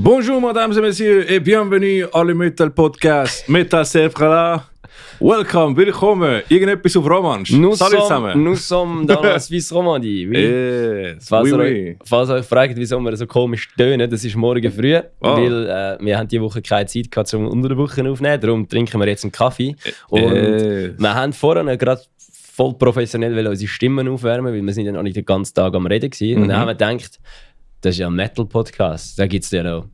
Bonjour, mesdames et messieurs, et bienvenue à le Metal Podcast. Metal Serfrala. Welcome, willkommen. Irgendetwas auf Romansch. Nous Salut zusammen. sommes dans la Suisse Romandie. Oui. Yes, Falls, oui, ihr oui. euch, falls ihr euch fragt, wieso wir so komisch tönen, das ist morgen früh, Oh. weil wir haben diese Woche keine Zeit gehabt, um unter der Woche aufzunehmen. Darum trinken wir jetzt einen Kaffee. Und Yes. wir haben vorhin gerade voll professionell unsere Stimmen aufwärmen, weil wir sind ja noch nicht den ganzen Tag am Reden gewesen. Und dann haben wir gedacht, das ist ja ein Metal-Podcast. Da gibt es ja noch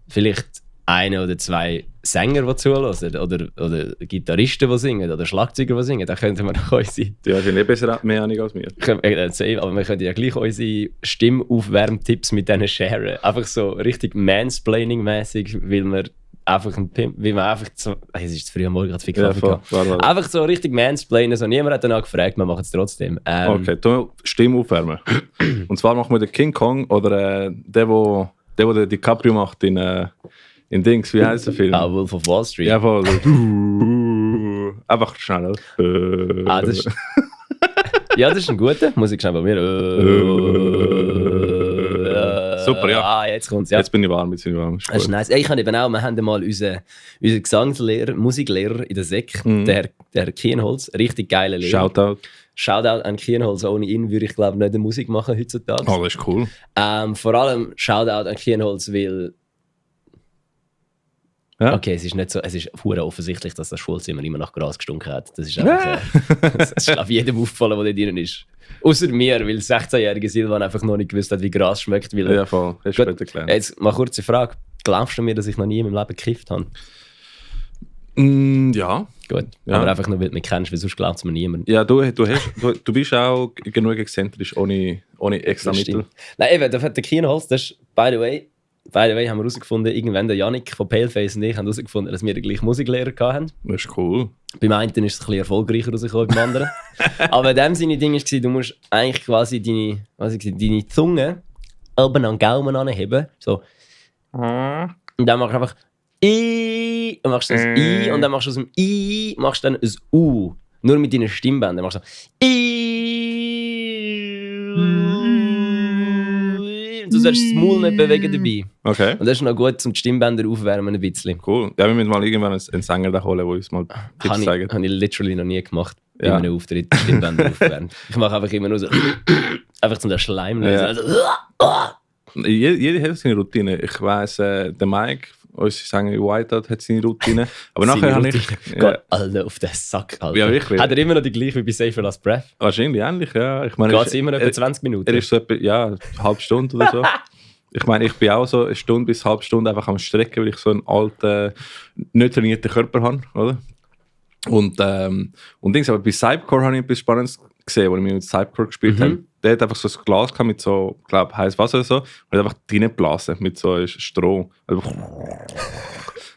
vielleicht einen oder zwei Sänger, die zuhören, oder Gitarristen, die singen, oder Schlagzeuger, die singen. Da könnten wir doch unsere... Du hast ja nicht besser mehr Ahnung als mir. Aber wir können ja gleich unsere Stimmaufwärmtipps mit denen sharen. Einfach so richtig Mansplaining-mäßig, weil wir einfach es ist zu früh am Morgen, gerade viel Kaffee gehabt. Einfach so richtig Mansplainen, so niemand hat danach gefragt, wir machen es trotzdem. Okay, du Stimme aufwärmen. Und zwar machen wir den King Kong oder der DiCaprio macht in Dings, wie heißt der Film? Wolf of Wall Street. Ja, voll. Einfach schnell. Das ist, ja, das ist ein guter. Muss ich schnell bei mir. Super, ja. Jetzt kommt's, ja. Jetzt bin ich warm. Das ist nice. Ich habe eben auch, wir haben mal unseren Gesangslehrer, Musiklehrer in der Sek, der Kienholz, richtig geiler Lehrer. Shoutout an Kienholz. Ohne ihn würde ich glaube nicht Musik machen heutzutage. Oh, das ist cool. Vor allem Shoutout an Kienholz, weil ja. Okay, es ist hure offensichtlich, dass das Schulzimmer immer nach Gras gestunken hat. Das ist einfach, das ist glaube jedem aufgefallen, der da drin ist. Außer mir, weil 16-jährige Silvan einfach noch nicht gewusst hat, wie Gras schmeckt. Weil Ja, voll. Hast du später gelernt. Jetzt mal kurze Frage. Glaubst du mir, dass ich noch nie in meinem Leben gekifft habe? Ja. Gut, Ja. aber einfach nur, weil du mich kennst, weil sonst glaubt es mir niemand. Ja, du bist auch genug exzentrisch ohne extra Das Mittel. stimmt. Nein, eben, der Kienholz, das ist, by the way, haben wir herausgefunden, irgendwann der Yannick von Paleface und ich haben herausgefunden, dass wir den gleichen Musiklehrer hatten. Das ist cool. Beim einen ist es ein bisschen erfolgreicher rausgekommen als beim anderen. Aber in dem Sinne Ding war, du musst eigentlich quasi deine Zunge oben an den Gaumen anheben. So. Und dann machst du einfach I und machst ein I und dann machst du aus dem I machst du dann ein U. Nur mit deinen Stimmbändern. Machst du so I. Und du sollst das Maul nicht bewegen dabei. Okay. Und das ist noch gut, um die Stimmbänder aufwärmen ein bisschen. Cool. Ja, wir müssen mal irgendwann einen Sänger da holen, der uns mal Tipps zeigt. Habe ich literally noch nie gemacht. Bei Ja. einem Auftritt die Stimmbänder aufwärmen. Ich mache einfach immer nur so einfach zum Schleim lösen. Ja. Also, Jeder hat seine Routine. Ich weiss, der Mike, unser Sänger Whiteout, hat seine Routine. Aber nachher habe ich... Gott, Alter, auf den Sack, Alter. Ja, wirklich. Hat er immer noch die gleiche wie bei Safer Last Breath? Wahrscheinlich ähnlich, ja. Ich meine, Geht es immer noch etwa 20 Minuten? Er ist so etwa, ja, eine halbe Stunde oder so. Ich meine, ich bin auch so eine Stunde bis eine halbe Stunde einfach am Strecken, weil ich so einen alten, nicht trainierten Körper habe, oder? Und Dings, aber bei Cybercore habe ich etwas Spannendes gesehen, als ich mit Cybercore gespielt habe. Der hat einfach so ein Glas gehabt mit so, glaube heißes Wasser oder so, und hat einfach reingeblasen mit so Stroh. Also,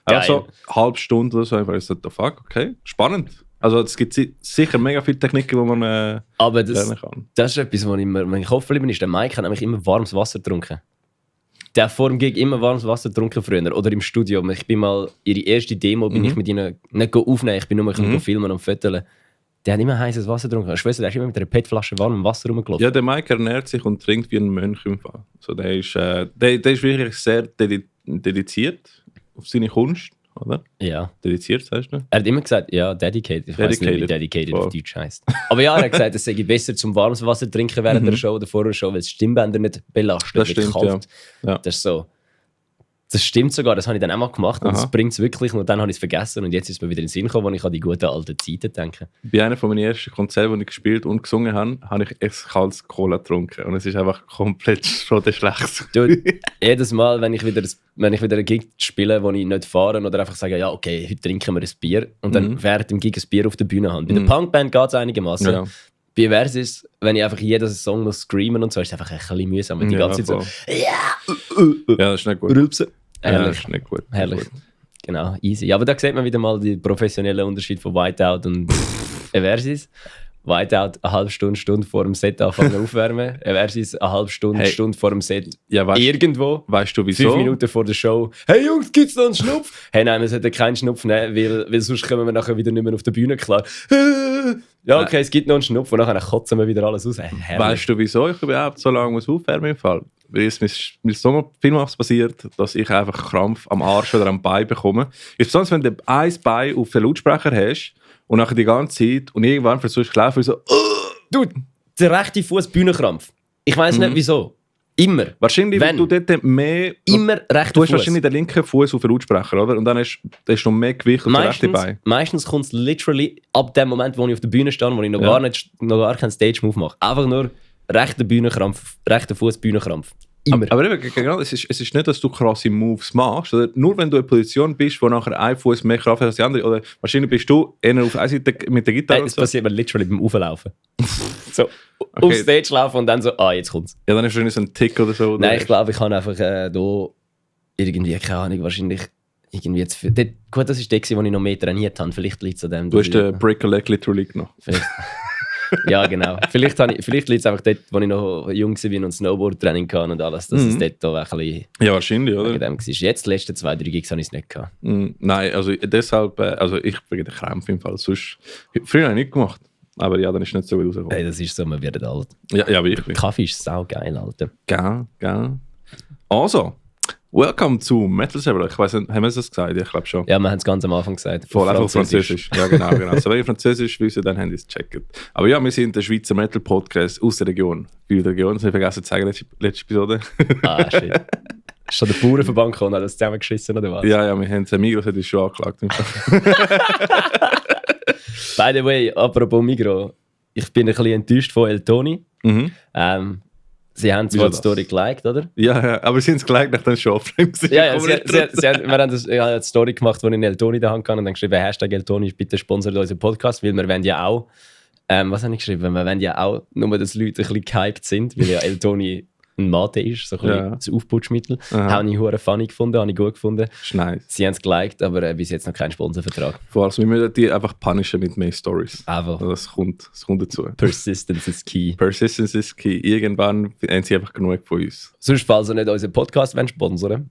einfach so eine halbe Stunde oder so. Einfach so, the fuck, okay, spannend. Also es gibt sicher mega viele Techniken, die man Aber lernen kann. das ist etwas, was immer in meinem Kopf geblieben ist. Der Mike hat nämlich immer warmes Wasser getrunken. Der hat vor dem Gig immer warmes Wasser getrunken früher. Oder im Studio. Ich bin mal, ihre erste Demo bin ich mit ihnen nicht aufnehmen, ich bin nur filmen und fotografieren. Der hat immer heißes Wasser getrunken. Ich schwöre, der ist immer mit einer PET-Flasche warmem Wasser rumgelaufen. Ja, der Mike ernährt sich und trinkt wie ein Mönch im Fall. So, der ist wirklich sehr dediziert auf seine Kunst, oder? Ja. Dediziert, sagst du? Er hat immer gesagt, ja, dedicated. Ich weiß nicht, wie dedicated auf Deutsch heisst. Aber ja, er hat gesagt, es sei besser zum warmes Wasser trinken während der Show oder vor der Show, weil es Stimmbänder nicht belastet. Das wird stimmt, kalt. ja. Das ist so. Das stimmt sogar, das habe ich dann auch mal gemacht und Aha. das bringt es wirklich. Und dann habe ich es vergessen und jetzt ist mir wieder in den Sinn gekommen, wo ich an die guten alten Zeiten denke. Bei einem von meinen ersten Konzerten, wo ich gespielt und gesungen habe, habe ich kaltes Cola getrunken. Und es ist einfach komplett schon der Schlechte. Du, jedes Mal, wenn ich wieder einen Gig spiele, wo ich nicht fahre oder einfach sage, ja okay, heute trinken wir ein Bier und dann während dem Gig ein Bier auf der Bühne haben. Bei der Punkband geht es einigermaßen. Ja. Bei Versus, wenn ich einfach jeden Song noch screamen und so, ist es einfach ein bisschen mühsam. Und die ganze Zeit so, Ja, das ist nicht gut. rülpsen. Ja, Herrlich. das ist nicht gut. Herrlich. Genau, easy. Ja, aber da sieht man wieder mal den professionellen Unterschied von Whiteout und Versus. Whiteout eine halbe Stunde vor dem Set anfangen aufwärmen. Versus eine halbe Stunde vor dem Set Ja, irgendwo. Weißt du wieso? 5 Minuten vor der Show. Hey Jungs, gibt's noch einen Schnupf? Hey nein, wir sollten keinen Schnupf nehmen, weil sonst kommen wir nachher wieder nicht mehr auf der Bühne klar. Ja, okay, es gibt noch einen Schnupf und nachher kotzen wir wieder alles raus. Herrlich. Weißt du, wieso ich überhaupt so lange muss aufwärmen im Fall? weil es mir so vielmals passiert, dass ich einfach Krampf am Arsch oder am Bein bekomme. Besonders wenn du ein Bein auf den Lautsprecher hast und nachher die ganze Zeit und irgendwann versuchst du zu laufen, so Du, der rechte Fuß Bühnenkrampf. Ich weiß nicht wieso. Immer. Wahrscheinlich, weil du dort mehr... Immer rechter Du hast Fuß. wahrscheinlich den linken Fuß auf den Lautsprecher, oder? Und dann hast du noch mehr Gewicht auf den rechten Bein. Meistens kommt es literally ab dem Moment, wo ich auf der Bühne stehe, wo ich noch gar keinen Stage-Move mache. Einfach nur rechter Bühnenkrampf, rechter Fuß Bühnenkrampf. Immer. Aber eben, genau, es ist nicht, dass du krasse Moves machst. Oder nur wenn du in einer Position bist, wo nachher ein Fuß mehr Kraft hat als die andere. Oder wahrscheinlich bist du eher auf einer Seite mit der Gitarre. Das passiert mir literally beim Auflaufen. So, auf Stage laufen und dann so, jetzt kommt's. Ja, dann ist wahrscheinlich so ein Tick oder so. Oder? Nein, ich glaube, ich habe einfach da irgendwie, keine Ahnung, wahrscheinlich irgendwie jetzt... Gut, das ist der, wo ich noch mehr trainiert habe. Vielleicht liegt es an dem. Du hast den Break-a-Leg literally genommen. Vielleicht. Ja, genau. Vielleicht liegt es einfach dort, als ich noch jung war und Snowboard-Training hatte und alles, dass es dort auch ein bisschen... Ja, wahrscheinlich, oder? Dem war. Jetzt, die letzten 2-3 Gigs, habe ich es nicht gehabt. Nein, also deshalb... Also ich wegen der Krämpfe im Fall. Sonst... Früher habe ich nicht gemacht. Aber ja, dann ist es nicht so gut rausgekommen. Hey, das ist so, man wird alt. Ja, wirklich. Kaffee ist saugeil, Alter. Gell. Also, welcome zu Metal Server. Ich weiß nicht, haben wir das gesagt? Ich glaube schon. Ja, wir haben es ganz am Anfang gesagt. Voll einfach Französisch. Ja, genau. So, wenn ihr Französisch wisst, dann habt ihr es gecheckt. Aber ja, wir sind der Schweizer Metal Podcast aus der Region. Für die Region, das habe ich vergessen zu sagen, letzte Episode. Shit. Ist schon der Bauernverband gekommen, hat das zusammengeschissen oder was? Ja, wir haben den Migros hat uns schon angeklagt. By the way, apropos Migros, ich bin ein bisschen enttäuscht von El Toni. Sie haben zwar die Story geliked, oder? Ja, aber sie haben es geliked, nachdem es schon offline war. Wir haben eine Story gemacht, wo ich El Toni in der Hand hatte und dann geschrieben, Hashtag El Toni, bitte sponsert unseren Podcast, weil wir wollen ja auch, was habe ich geschrieben? Wir wollen ja auch, nur dass Leute ein bisschen gehypt sind, weil ja El Toni ein Mate ist, so ein bisschen das Aufputschmittel. Habe ich hure funny gefunden, habe ich gut gefunden. Nice. Sie haben es geliked, aber bis jetzt noch kein Sponsorvertrag. Vor allem, wir müssen die einfach punishen mit mehr Stories. Einfach. Also das kommt dazu. Persistence is key. Persistence is key. Irgendwann haben sie einfach genug von uns. Sonst, falls ihr nicht unseren Podcast sponsern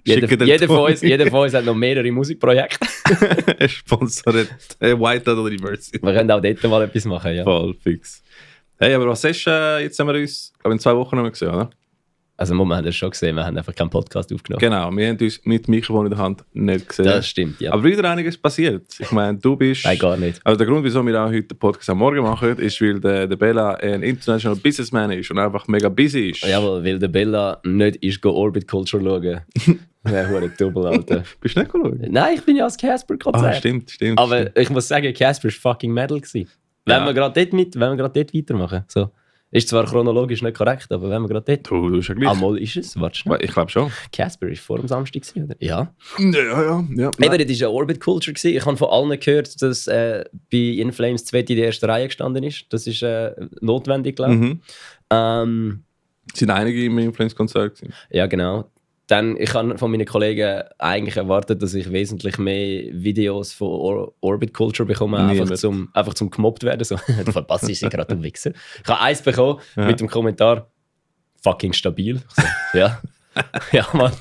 jeder von uns hat noch mehrere Musikprojekte. Sponsort White oder Diversity. Wir können auch dort mal etwas machen, ja. Voll fix. Hey, aber was hast du jetzt haben wir uns, glaube in 2 Wochen noch mal gesehen, oder? Also, wir haben das schon gesehen, wir haben einfach keinen Podcast aufgenommen. Genau, wir haben uns mit dem Mikrofon in der Hand nicht gesehen. Das stimmt, ja. Aber wieder einiges passiert. Ich meine, du bist... Nein, gar nicht. Also der Grund, wieso wir auch heute den Podcast am Morgen machen, ist, weil der Bella ein international Businessman ist und einfach mega busy ist. Jawohl, weil der Bella nicht ist Orbit Culture schauen. Wäre hure Double, Alter. Bist du nicht geschaut? Nein, ich bin ja als Casper-Konzert. Stimmt. Aber ich muss sagen, Casper war fucking Metal gewesen. Wenn wir gerade dort weitermachen. So. Ist zwar chronologisch nicht korrekt, aber wenn wir gerade dort... Du bist ja gleich. Einmal ist es, warte schnell. Ich glaube schon. Casper war vor dem Samstag, oder? Ja. Ja. Eben, das war eine Orbit Culture. Ich habe von allen gehört, dass bei In Flames 2 in der ersten Reihe gestanden ist. Das ist notwendig, glaube ich. Es sind einige im Influence-Konzert. Ja, genau. Dann, ich habe von meinen Kollegen eigentlich erwartet, dass ich wesentlich mehr Videos von Orbit Culture bekomme, einfach zum gemobbt werden. So, du verpasst sie gerade, du Wichser. Ich habe eins bekommen mit dem Kommentar, fucking stabil. So, ja. Ja, Mann.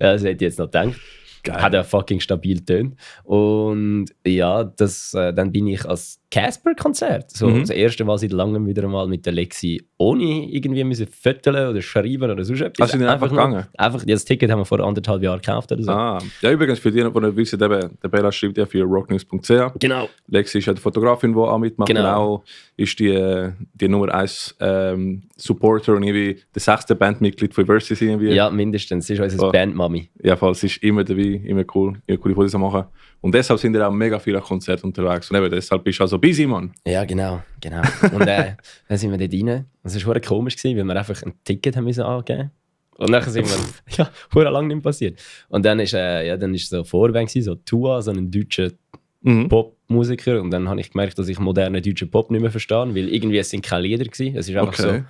Ja, das hätte ich jetzt noch gedacht. Geil. Hat er fucking stabil tönt. Und ja, dann bin ich als Casper-Konzert. So, das erste Mal seit langem wieder einmal mit der Lexi, ohne irgendwie müssen foteln oder schreiben oder sonst etwas. Hast du einfach gegangen? Einfach, das Ticket haben wir vor 1,5 Jahren gekauft oder so. Ja, übrigens, für die, die nicht wissen, der Bella schreibt ja für rocknews.ch. Genau. Lexi ist ja die Fotografin, die auch mitmacht. Genau. Auch ist die Nummer 1 Supporter und irgendwie der 6. Bandmitglied von Versus irgendwie. Ja, mindestens. Sie ist unsere Bandmami. Ja, falls sie ist immer dabei, immer cool, immer coole Fotos machen. Und deshalb sind wir auch mega viele Konzerte unterwegs. Und eben deshalb bist du also busy, Mann. Ja, genau. Und dann sind wir dort rein. Es war verdammt komisch, weil wir einfach ein Ticket haben müssen angeben. Und dann sind wir, ja, verdammt lange nicht passiert. Und dann ist so Vorband, so Tua, so ein deutscher Popmusiker. Und dann habe ich gemerkt, dass ich modernen deutschen Pop nicht mehr verstehe, weil irgendwie es sind keine Lieder gewesen. Es ist einfach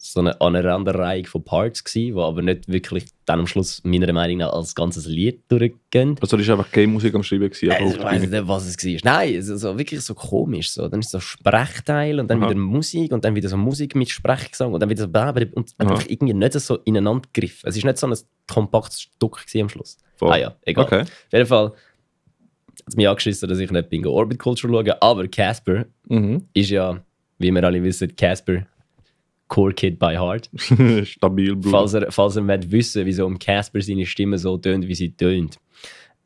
so eine Aneinanderreihung von Parts gewesen, die aber nicht wirklich dann am Schluss meiner Meinung nach als ganzes Lied durchgehen. Also das war einfach Game-Musik am Schreiben gewesen. Ich weiß nicht, was es war. Nein, es ist so, wirklich so komisch. So. Dann ist so Sprechteil und dann wieder Musik und dann wieder so Musik mit Sprechgesang und dann wieder so und einfach irgendwie nicht so ineinander gegriffen. Es war nicht so ein kompaktes Stück am Schluss. Voll. Ja, egal. Okay. Auf jeden Fall hat es mich angeschissen, dass ich nicht bin Orbit Culture schaue, aber Casper ist ja, wie wir alle wissen, Casper Core Kid by Heart. Stabil, Bruder. Falls ihr wollt wissen, wieso Casper seine Stimme so tönt, wie sie tönt,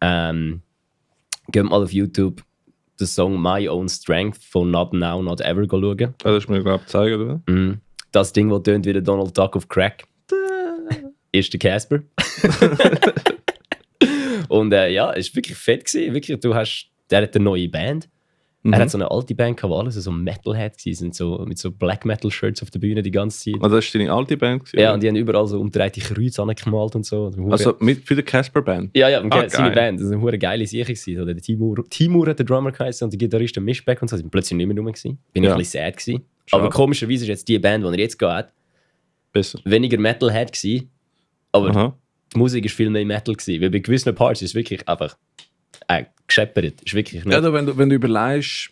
geht mal auf YouTube den Song My Own Strength von Not Now, Not Ever schauen. Das hast du mir, glaube ich, gezeigt, oder? Das Ding, das tönt wie der Donald Duck auf Crack, ist der Casper. Und ja, es war wirklich fett gewesen. Wirklich, der hat eine neue Band. Er hat so eine alte Band gehabt, wo alle so Metalhead sind, so mit so Black Metal Shirts auf der Bühne die ganze Zeit. Also das war deine alte Band? Ja, oder? Und die haben überall so umgedrehte Kreuze angemalt und so. Also für die Casper-Band? Ja, seine Band. Das war eine geile Sache. So, der Timur hat der Drummer geheißen und der Gitarrist der Mischbeck und so. Die waren plötzlich nicht mehr rum. Bin ich ein bisschen sad gewesen. Aber komischerweise ist jetzt die Band, die er jetzt geht, besser. Weniger Metalhead gewesen, aber die Musik war viel mehr Metal gewesen. Weil bei gewissen Parts ist es wirklich einfach gescheppert. Ist wirklich nicht. Ja, wenn du überlegst,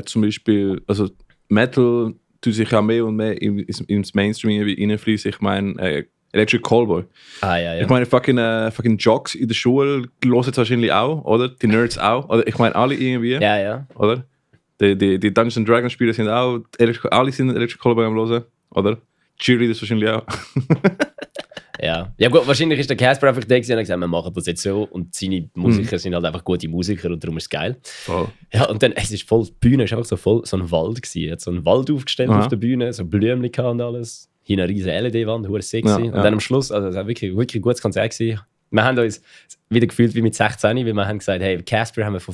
zum Beispiel, also Metal tut sich ja mehr und mehr ins Mainstream reinfließen. Ich meine, Electric Callboy. Ja. Ich meine, fucking Jocks in der Schule hören es wahrscheinlich auch, oder? Die Nerds auch. Oder ich meine, alle irgendwie. Ja. Oder? Die Dungeons & Dragons Spieler sind auch, alle sind Electric Callboy am Hören, oder? Cheerleaders wahrscheinlich auch. Ja gut, wahrscheinlich ist der Casper einfach der gewesen und hat gesagt, wir machen das jetzt so und seine Musiker sind halt einfach gute Musiker und darum ist es geil. Oh. Ja, und dann, es ist voll, die Bühne ist einfach so ein Wald gewesen. Er hat so einen Wald aufgestellt auf der Bühne, so Blümchen und alles. Hier eine riesige LED-Wand, hure sexy. Ja. Und dann am Schluss, also es war wirklich ein gutes Konzert gewesen. Wir haben uns wieder gefühlt wie mit 16, weil wir haben gesagt, hey, Casper haben wir vor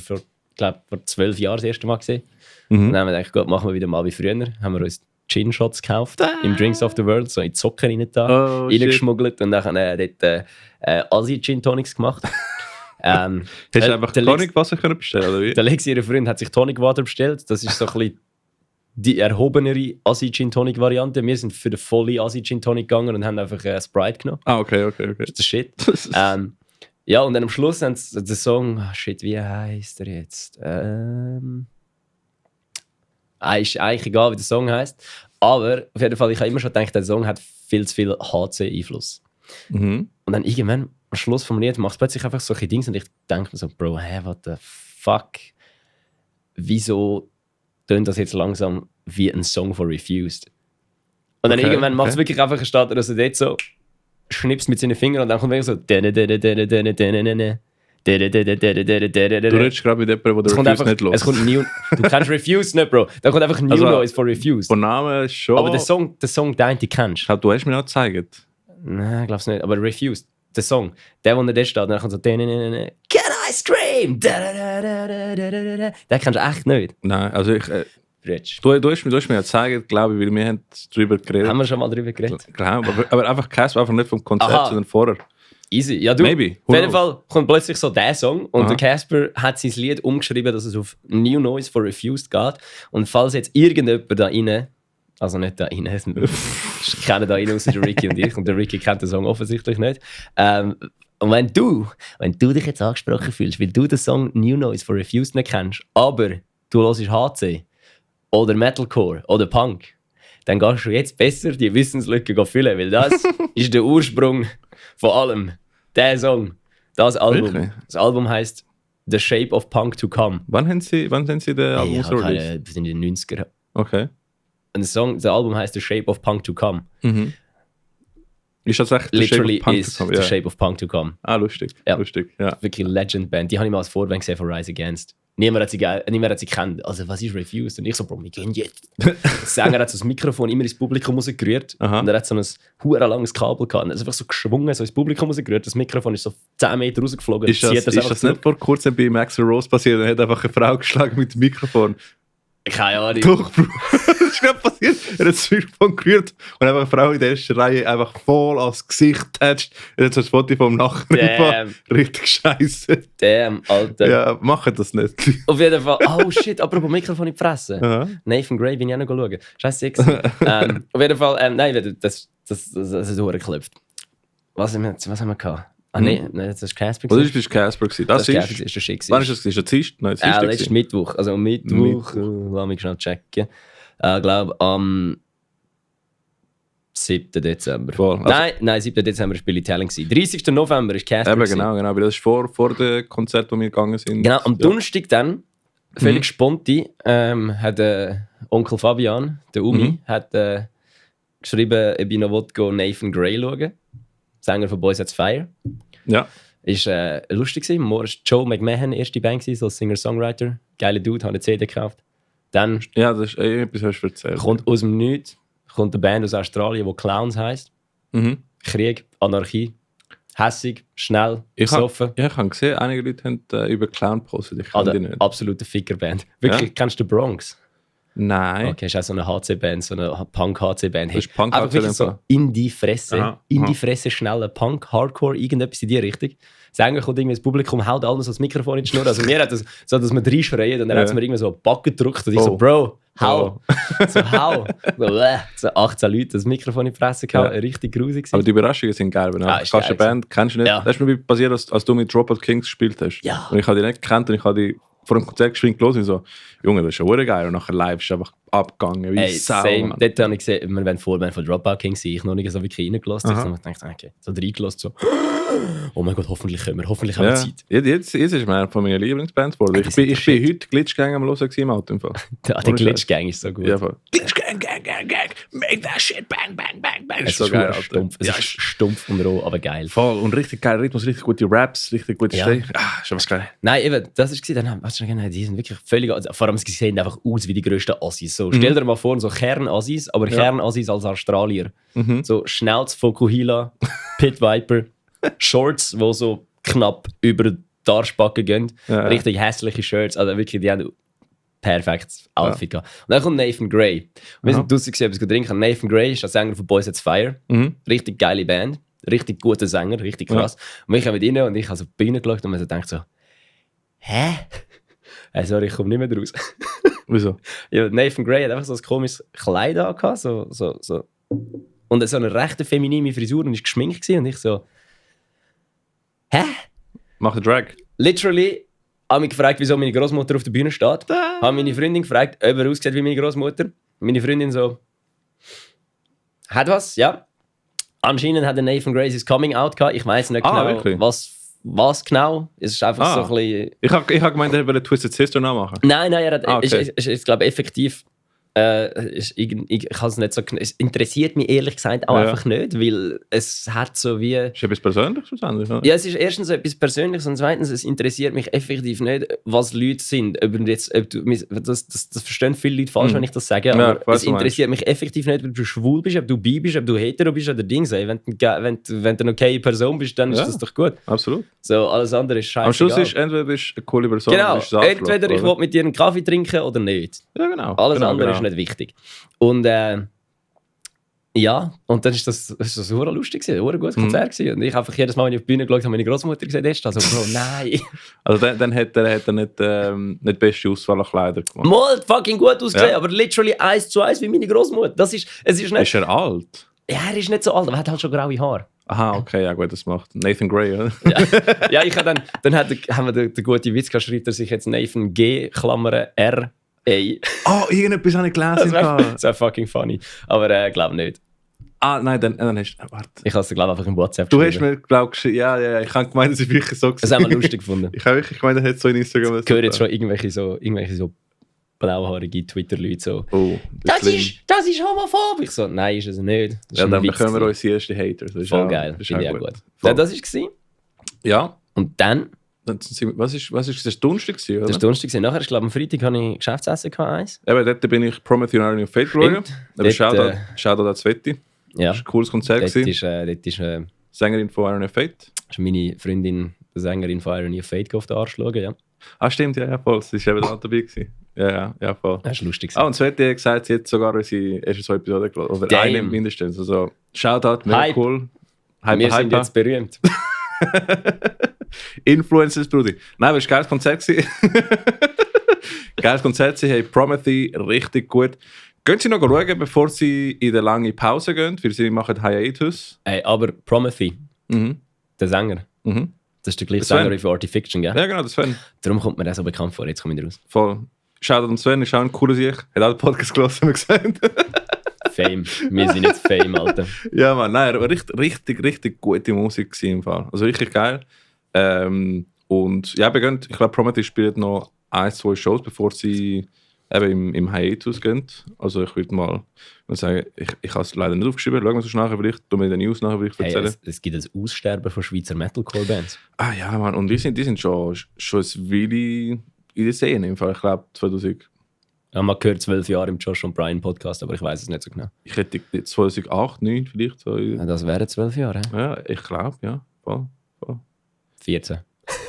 12 Jahren das erste Mal gesehen. Und dann haben wir gedacht, gut, machen wir wieder mal wie früher. Haben wir uns Gin-Shots gekauft im Drinks of the World, so in die Zocker reingeschmuggelt und dann dort Asi-Gin-Tonics gemacht. Hast du einfach Tonic-Wasser bestellen oder wie? Der Lex, ihr Freund, hat sich Tonic-Water bestellt. Das ist so ein bisschen die erhobenere Asi-Gin-Tonic-Variante. Wir sind für den vollen Asi-Gin-Tonic gegangen und haben einfach Sprite genommen. Okay. Das ist der Shit. Ja, und dann am Schluss haben sie den Song, wie heisst der jetzt? Ist eigentlich egal, wie der Song heisst. Aber auf jeden Fall, ich habe immer schon gedacht, der Song hat viel zu viel HC-Einfluss. Und dann irgendwann, am Schluss vom Lied, macht es plötzlich einfach solche Dinge und ich denke mir so, Bro, what the fuck? Wieso tönt das jetzt langsam wie ein Song von Refused? Und dann irgendwann macht es wirklich einfach einen Start, dass er dort so schnippst mit seinen Fingern und dann kommt wirklich so Du redest gerade mit jemandem, der Refused nicht los. Du kennst Refused nicht, Bro. Da kommt einfach New Noise von Refused. Von Namen schon. Aber den Song, den einen kennst du. Ich glaube, du hast mir auch gezeigt. Nein, ich glaube es nicht. Aber Refused, der Song, der, wo da steht, dann kommt so Can I scream? Den kennst du echt nicht. Nein, also ich... Du hast mir ja gezeigt, glaube ich, weil wir haben darüber geredet. Haben wir schon mal darüber geredet? Aber einfach Casper, einfach nicht vom Konzert, sondern vorher. Easy. Ja, du, Maybe. Auf jeden Fall kommt plötzlich so der Song und der Casper hat sein Lied umgeschrieben, dass es auf New Noise for Refused geht. Und falls jetzt irgendjemand da rein, also nicht da rein, ich kenne da rein außer der Ricky und ich, und der Ricky kennt den Song offensichtlich nicht. Und wenn du dich jetzt angesprochen fühlst, weil du den Song New Noise for Refused nicht kennst, aber du hörst HC oder Metalcore oder Punk, dann gehst du jetzt besser die Wissenslücke füllen, weil das ist der Ursprung von allem. Der Song, das Album. Wirklich? Das Album heisst The Shape of Punk to Come. Wann haben Sie den Album so released? In den 90er. Okay. Und das Album heisst The Shape of Punk to Come. Ist das echt Literally is The Shape of Punk to Come. Ah, lustig. Ja. Lustig, ja. Wirklich Legend Band. Die habe ich mal als Vorband gesehen von Rise Against. Niemand hat sie kennt. Also, was ist Refused? Und ich so, Bro, wir gehen jetzt. Der Sänger hat so das Mikrofon immer ins Publikum rausgerührt. Und er hat so ein langes Kabel gehabt. Er ist einfach so geschwungen, so ins Publikum rausgerührt. Das Mikrofon ist so 10 Meter rausgeflogen. Ist das nicht vor kurzem bei Max Rose passiert? Er hat einfach eine Frau geschlagen mit dem Mikrofon. Keine Ahnung. Doch, Bro. Das ist gerade passiert. Er hat das Mikrofon gerührt und einfach eine Frau in der ersten Reihe einfach voll ans Gesicht tätscht. Er hat so ein Foto vom Nachbarn. Richtig scheiße. Damn, Alter. Ja, machen das nicht. Auf jeden Fall. Oh shit, apropos Mikrofon in die Fresse. Nathan Gray bin ich auch noch schauen. Scheiße sexy. Auf jeden Fall, nein, das ist durchgeklopft. Was haben wir gehabt? Ah, nein, das ist Casper. Was ist Casper? Das ist der Schick. Wann ist das? Ist das Dienstag? Nein, das letzten Mittwoch. Also Mittwoch, lass mich schnell checken. Ich glaube am 7. Dezember. Voll. Also, nein, 7. Dezember war Billy Talent. 30. November ist Casper. Eben, genau, weil das ist vor dem Konzert, wo wir gegangen sind. Genau, am Donnerstag dann, völlig spontan, hat Onkel Fabian, der Umi, hat geschrieben, ob ich noch Nathan Gray schauen. Sänger von Boys That's Fire. Ja. Ist lustig gewesen. Morgen war Joe McMahon erste Band gewesen, so Singer-Songwriter. Geiler Dude, hat eine CD gekauft. Dann Ja, das ist etwas, hast du erzählt. kommt aus dem Nichts eine Band aus Australien, die Clowns heisst. Mhm. Krieg, Anarchie, hässig, schnell, Ich besoffen. habe gesehen, einige Leute haben über Clown gepostet. Ich kann die nicht. Absolute Fickerband. Wirklich, Ja? Kennst du Bronx? Nein. Okay, ist auch so eine HC-Band, so eine Punk-HC-Band. Das ist Punk-HC einfach wirklich in dem so Fall. in die Fresse. Aha, In aha. die Fresse schneller Punk, Hardcore, irgendetwas in die Richtung. Sänger kommt irgendwie, das Publikum haut alles das Mikrofon in die Schnur. Also mir hat das so, dass wir reinschreien und dann hat es mir irgendwie so einen Backen gedrückt und ich so, Oh. Bro, hau. Oh. So, hau. So 18 Leute das Mikrofon in die Fresse gehauen. Richtig grusig Aber gewesen. die Überraschungen sind geil. Wenn du ist kannst eine geil Band, kennst du nicht. Ja. Das ist mir passiert, als du mit Dropout Kings gespielt hast. Ja. Und ich habe die nicht gekannt und ich habe die vor dem Konzert geschwind gelesen und so, Junge, das ist schon verdammt geil. Und nachher live ist es einfach abgegangen, wie Ey, Sau. same. Mann. Dort habe ich gesehen, wir waren Vorband von Dropout Kings, ich noch nicht so wirklich reingelassen. Ich Aha. habe gedacht, okay, so reingelassen, so, oh mein Gott, hoffentlich haben wir Ja. Zeit. Jetzt ist mir von meiner Lieblingsbands geworden. Ey, Ich das bin, ist ich bin shit. heute Glitchgang am Hören gewesen im Auto. Im Fall. Der Ohne Glitch-Gang ist so gut. Ja, voll. Glitchgang, gang, gang, gang, make that shit, bang, bang, bang, bang. Es ist verdammt stumpf. Es Ja, ist stumpf und roh, aber geil. voll. Und richtig geiler Rhythmus, richtig gute Raps, richtig gute Ja. Stelle. Ah, ist einfach geil. Nein, eben, das war dann, weißt du, die sind wirklich völlig, also, vor allem sie sehen einfach aus wie die grössten Assis. So, stell dir mal vor, so Kernassis, aber Ja. Kernassis als Australier. Mhm. So Schnauz von Kuhila, Pit Viper, Shorts, die so knapp über die Arschbacke gehen. Ja. Richtig hässliche Shirts, also wirklich, die haben perfektes Outfit gehabt. Und dann kommt Nathan Gray. Und wir Aha. sind draussen etwas trinken. Nathan Gray ist der Sänger von Boys That's Fire. Mhm. Richtig geile Band, richtig guter Sänger, richtig krass. Und ich habe mit ihnen und ich habe so auf die Bühne geschaut und mir so gedacht so, hä? Hey, sorry, ich komme nicht mehr raus. Wieso? Ja, Nathan Gray hat einfach so ein komisches Kleid angehabt, so. Und so eine rechte feminine Frisur und ist geschminkt gewesen. Und ich so, hä? Mach den Drag. Literally, habe mich gefragt, wieso meine Großmutter auf der Bühne steht. Habe meine Freundin gefragt, ob er aussieht wie meine Großmutter. Meine Freundin so, hat was? Ja. Anscheinend hat der Nathan Gray sein Coming Out gehabt. Ich weiß nicht genau, wirklich? was genau. Es ist einfach so ein bisschen. Ich hab gemeint, er würde Twisted Sister nachmachen. Nein, er hat, Okay. ist glaube effektiv. Ich kann es nicht so. Es interessiert mich ehrlich gesagt auch Ja. einfach nicht, weil es hat so wie. Ist etwas Persönliches schlussendlich, oder? Ja, es ist erstens etwas Persönliches und zweitens, es interessiert mich effektiv nicht, was Leute sind. Das verstehen viele Leute falsch, wenn ich das sage, Ja, aber ich weiss, es was du interessiert mich effektiv nicht, ob du schwul bist, ob du bi bist, ob du hetero bist oder Dings. Ey. Wenn du eine okay Person bist, dann ist Ja. das doch gut. Absolut. So, alles andere ist scheiße. Am Schluss ist entweder bist du eine coole Person Genau, oder bist du ein Arschloch, entweder ich oder? will mit dir einen Kaffee trinken oder nicht. Ja, genau. Alles genau, andere genau. ist nicht wichtig. Und ja, und dann ist das super lustig gewesen, ein gutes Konzert gewesen. Und ich einfach jedes Mal, wenn ich auf die Bühne geschaut habe, meine Großmutter gesehen, also Bro, nein. Also dann hat er nicht die beste Auswahl an Kleider gemacht. Mal fucking gut ausgesehen, Ja. aber literally 1:1 wie meine Großmutter. Es ist nicht. Ist er alt? Ja, er ist nicht so alt, aber er hat halt schon graue Haare. Aha, okay, ja gut, das macht Nathan Gray, oder? Ja, ich habe dann haben wir den guten Witz gehabt, schreibt er sich jetzt Nathan G, Klammern R, A. Oh, irgendetwas habe ich gelesen. Das wäre fucking funny. Aber glaube nicht. Nein, dann hast du... Warte. Ich habe es glaube einfach im WhatsApp Du hast geschrieben. mir, glaube ich, ja, ich habe gemeint, dass ich wirklich so Das haben wir lustig gefunden. Ich habe wirklich gemeint, er hat so in Instagram... Ich höre jetzt schon irgendwelche so blauhaarige Twitter-Leute so. Oh, Das schlimm. ist homophob. Ich so, nein, ist es nicht. Das ist Ja, ein dann Witz bekommen wir gewesen. unsere ersten Hater. Das ist Voll auch- geil, Das ist finde ich auch auch gut. Voll. Ja, das war. Ja, Und dann, dann sind, was ist das Donnerstag gewesen, oder? das war Donnerstag, nachher, ich glaube, am Freitag hatte ich Geschäftsessen eins. Eben, dort bin ich Promised Irony of Fate geschaut. Aber Dort, Shoutout an Sveti. Ja, Das war ein cooles Konzert. dort gewesen. ist Sängerin von Irony of Fate. meine Freundin, die Sängerin von Irony of Fate, auf den Arsch schauen. Ja. Ah, stimmt, ja, voll. Sie war eben da dabei. Gewesen. Ja, voll. Das ist lustig. Ah, und Sveti hat gesagt, sie hat sogar unsere erste so Episode gelassen. Oder Damn. eine mindestens. Also, Shoutout, mega Hype. cool. Wir sind jetzt berühmt. Influencers, Brudi. Nein, aber es war ein geiles Konzert. gewesen. Geiles Konzert, sie haben Promethy richtig gut. Gehen Sie noch schauen, bevor Sie in die lange Pause gehen, weil Sie machen Hiatus. Ey, aber Promethy, Mhm. der Sänger, Mhm. das ist der gleiche Sven. Sänger wie für Artifiction, gell? Ja, genau, das Sven. Darum kommt mir das so bekannt vor. Jetzt komme ich raus. Voll. Schaut an Sven, ist auch ein cooler Sieg. Hat auch den Podcast gelassen, haben wir gesagt. Fame. Wir sind jetzt Fame, Alter. Ja, Mann, nein, aber richtig gute Musik gewesen im Fall. Also richtig geil. Und ja, ich glaube, Promethy spielt noch 1-2 Shows, bevor sie eben im Hiatus gehen. Also ich würde mal sagen, ich habe es leider nicht aufgeschrieben, schauen wir es nachher vielleicht, tun wir in den News nachher vielleicht erzählen. Hey, es gibt ein Aussterben von Schweizer Metalcore-Bands. Ah ja, Mann, und die sind schon ein Weile in der Szene, im Fall, ich glaube 2000. Ja, man gehört 12 Jahre im Josh und Brian Podcast, aber ich weiß es nicht so genau. Ich hätte 2008, 2009 vielleicht so. Ja, das wären 12 Jahre. Ja, ich glaube, ja. Voll. 14.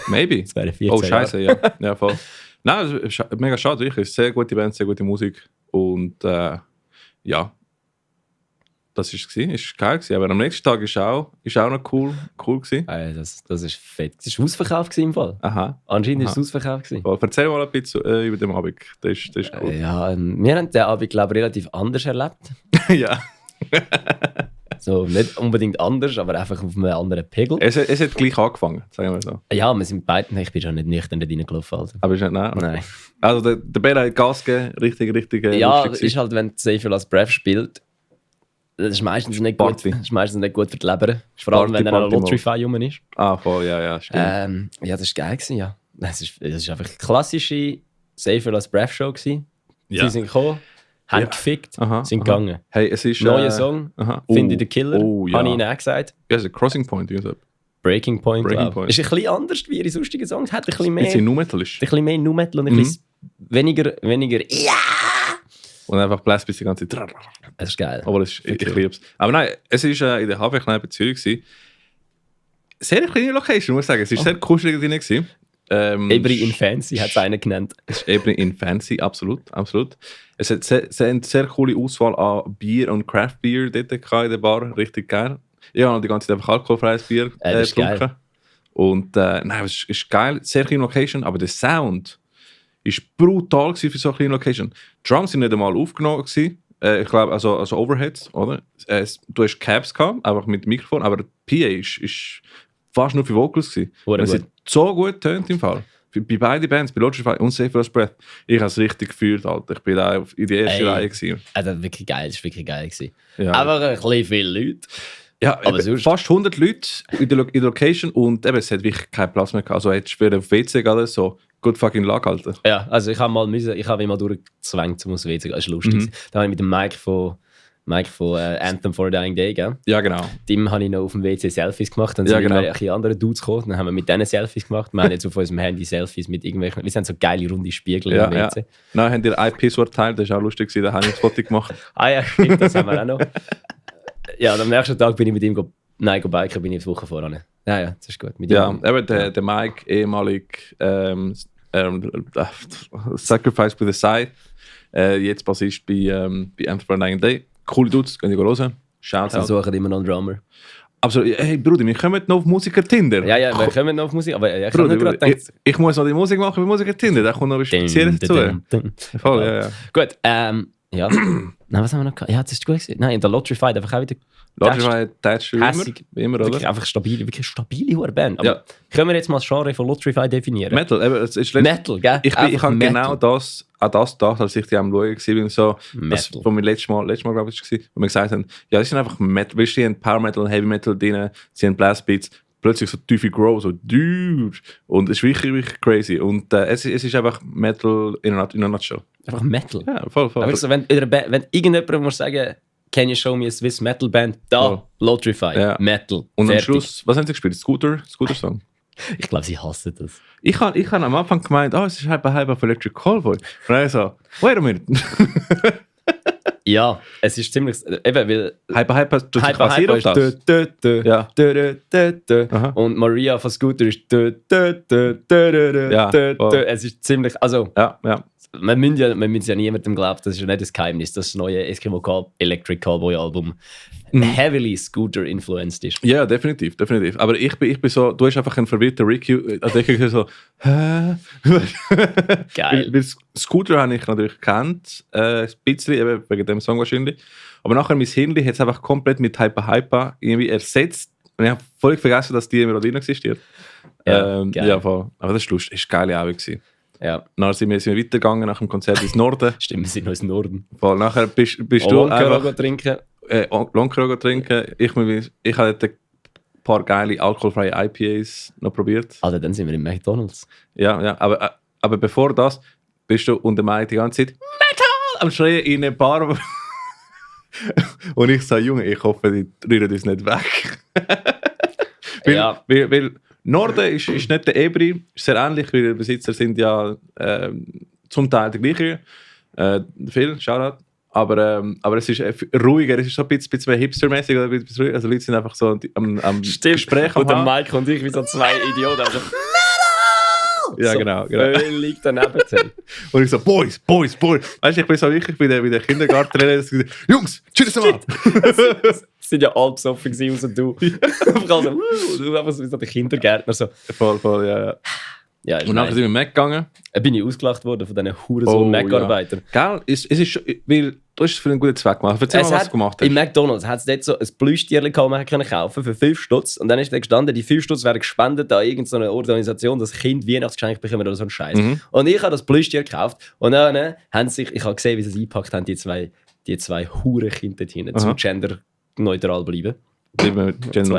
Maybe. Das wären 14 Oh, scheiße, ja. Ja, voll. Nein, es ist mega schade, wirklich. Es ist eine sehr gute Band, sehr gute Musik. Und ja, das war es. Ist geil gewesen. Aber am nächsten Tag ist auch noch cool gewesen. Das ist fett. Das war ausverkauft im Fall. Aha. Anscheinend war es ausverkauft gewesen. Voll. Erzähl mal ein bisschen über den Abend. Das ist cool. Ja, wir haben den Abend, glaube ich, relativ anders erlebt. Ja. So, nicht unbedingt anders, aber einfach auf einem anderen Pegel. Es hat gleich angefangen, sagen wir so. Ja, wir sind beide, ich bin schon nicht nüchtern da reingelaufen. Also. Aber ist nicht, nein? Nein. Also der Bär hat Gas gegeben, richtig Ja, lustig ist halt, wenn Safe Last Breath spielt, das ist meistens nicht gut, für die Leber. Vor allem, wenn er an Lotrify rum ist. Ah, voll, ja, stimmt. Ja, das war geil gewesen, ja. Das ist einfach eine klassische Safe Last Breath Show gewesen. Ja. Sie sind gekommen, haben gefickt, sind gegangen. Hey, es ist... Neuer Song, Finde the Killer, ja. habe ich ihnen auch gesagt. Ja, es ist ein Crossing Point. Breaking Point. Point. Ist ein bisschen anders wie ihre sonstigen Songs. Hat ein bisschen mehr... Bisschen Nu-Metal ist. Ein bisschen mehr Nu-Metal und ein bisschen weniger... Ja! Und einfach bläst bis die ganze Zeit. Das ist geil. Aber ich liebe es. Aber nein, es war in der Hafenkneipe Zürich gewesen. Sehr kleine Location, muss ich sagen. Es war sehr kuschelig drin gewesen. Ebri in Fancy hat es einen genannt. Es ist Ebri in Fancy, absolut. Es hat eine sehr coole Auswahl an Bier und Craft Beer dort in der Bar. Richtig geil. Ich habe die ganze Zeit einfach alkoholfreies Bier getrunken. Und nein, es ist geil. Sehr kleine Location, aber der Sound war brutal für so eine kleine Location. Die Drums sind nicht einmal aufgenommen gewesen. Ich glaube, also Overheads, oder? Du hast Cabs gehabt, einfach mit dem Mikrofon, aber der PA ist fast nur für Vocals gewesen. Es hat so gut getönt im Fall. Bei beiden Bands, bei Lotrify und Safe Last Breath. Ich habe es richtig gefühlt, Alter. Ich bin da in die erste Reihe gewesen. Also wirklich geil, das war wirklich geil gewesen. Ja. Aber ein bisschen viele Leute. Ja, aber fast 100 Leute in der Location und eben, es hat wirklich keinen Platz mehr gehabt. Also hättest du auf WC gehen, so good fucking luck, Alter. Ja, also ich habe immer durchgezwängt, um aufs WC zu gehen. Das war lustig. Da habe ich mit dem Mike von Anthem for a Dying Day, gell? Ja, genau. Dem habe ich noch auf dem WC Selfies gemacht. Dann sind ein bisschen andere Dudes gekommen. Dann haben wir mit denen Selfies gemacht. Wir haben jetzt auf unserem Handy Selfies mit irgendwelchen... Wir sind so geile runde Spiegel im WC. Ja. Dann haben die IP-Sort teilt, das war auch lustig. Da habe ich ein Foto gemacht. Ah ja, stimmt, das haben wir auch noch. Ja, und am nächsten Tag bin ich mit ihm biken, bin ich 2 Wochen voran. Ja, das ist gut. Mit ihm, eben der Mike, ehemalig Sacrifice with a Side, jetzt Bassist bei Anthem for a Dying Day. Coole Dudes, könnt ihr hören. Shoutout. Sie suchen immer noch einen Drummer. Aber hey Bruder, wir kommen noch auf Musiker Tinder. Ja, wir kommen noch auf Musik, aber ich habe gerade gedacht... Ich muss noch die Musik machen für Musiker Tinder, da kommt noch etwas Spezielles dazu. Voll, ja. Gut, ja. Nein, was haben wir noch gehabt? Ja, das ist gut gewesen. Nein, in der Lotrify einfach auch wieder... Lotrify, Thatch wie immer, oder? Wirklich einfach wirklich stabile Band. Aber können wir jetzt mal das Genre von Lotrify definieren? Metal, es ist Metal, gell? Ich habe genau das gedacht, als ich die am Schauen war. So, das, wo wir letztes Mal glaube ich, war, wo wir gesagt haben, ja, das sind einfach Metal, weißt du, sie haben Power Metal, Heavy Metal drin, sie haben Blastbeats, plötzlich so tiefe Grow, so dude. Und es ist wirklich crazy. Und es ist einfach Metal in a nutshell. Einfach Metal? Ja, voll. Aber so, wenn irgendjemand muss sagen, can you show me a Swiss Metal Band? Da, Lotrify, Metal. Und am Schluss, was haben sie gespielt? Scooter-Song? Ich glaube, sie hassen das. Ich hab am Anfang gemeint, es ist halb auf Electric Callboy. Und dann so, wait a minute. Ja, es ist ziemlich... Eben, weil... Hyper ist und Maria von Scooter ist... Es ist ziemlich... Also... Ja. Man muss ja niemandem glauben, das ist ja nicht das Geheimnis, dass das neue Eskimo Electric Callboy Album heavily Scooter-influenced ist. Ja, definitiv. Aber ich bin so, du hast einfach einen verwirrten Ricky, da denke ich so, hä? Geil. Weil Scooter habe ich natürlich gekannt, ein bisschen, eben wegen dem Song wahrscheinlich. Aber nachher mein Hirn hat es einfach komplett mit Hyper irgendwie ersetzt. Und ich habe völlig vergessen, dass die Melodie existiert. Ja, voll. Aber das war lustig, das war eine geile Abend gewesen. Ja. Dann sind wir weitergegangen nach dem Konzert ins Norden. Stimmt, wir sind noch ins Norden. Voll, nachher bist du einfach... trinken. Longcrow trinken. Ich habe ein paar geile alkoholfreie IPAs noch probiert. Also dann sind wir im McDonald's. Ja, aber bevor das bist du unter mir die ganze Zeit Metal am Schreien in eine Bar. Und ich sage, Junge, ich hoffe, die rühren uns nicht weg. weil Norden ist nicht der Ebri, ist sehr ähnlich, weil die Besitzer sind ja zum Teil die gleichen. Viel, Shoutout. Aber es ist ruhiger, es ist so ein bisschen mehr hipstermäßig. Also Leute sind einfach so am Gespräch. Und der Mike und ich wie so zwei Idioten. Also, ja, so genau. Völlig daneben. Und ich so, Boys. Weißt du, ich bin so wirklich wie der Kindergartenlehrer. Jungs, tschüss mal. Es sind ja alle besoffen gewesen, außer du. Du einfach so wie so der Kindergärtner. So. Voll, ja. Ja, und nachher sind wir Mac gegangen. Bin ich ausgelacht worden von diesen Hurensohn Mac-Arbeitern. Ja. Gell? Es ist schon, weil du hast es für einen guten Zweck gemacht. Erzähl mal, was du gemacht hast. Im McDonalds hat es dort so ein Plüschtierchen gehabt, man konnte kaufen für 5 Stutz. Und dann ist da gestanden, die 5 Stutz werden gespendet an irgendeine Organisation, das Kind Weihnachtsgeschenk bekommen oder so ein Scheiß. Und ich habe das Plüschtier gekauft. Und dann haben sich, ich habe gesehen, wie sie es eingepackt haben, die zwei Hurenkinder dort hinten, zum genderneutral bleiben. Zwei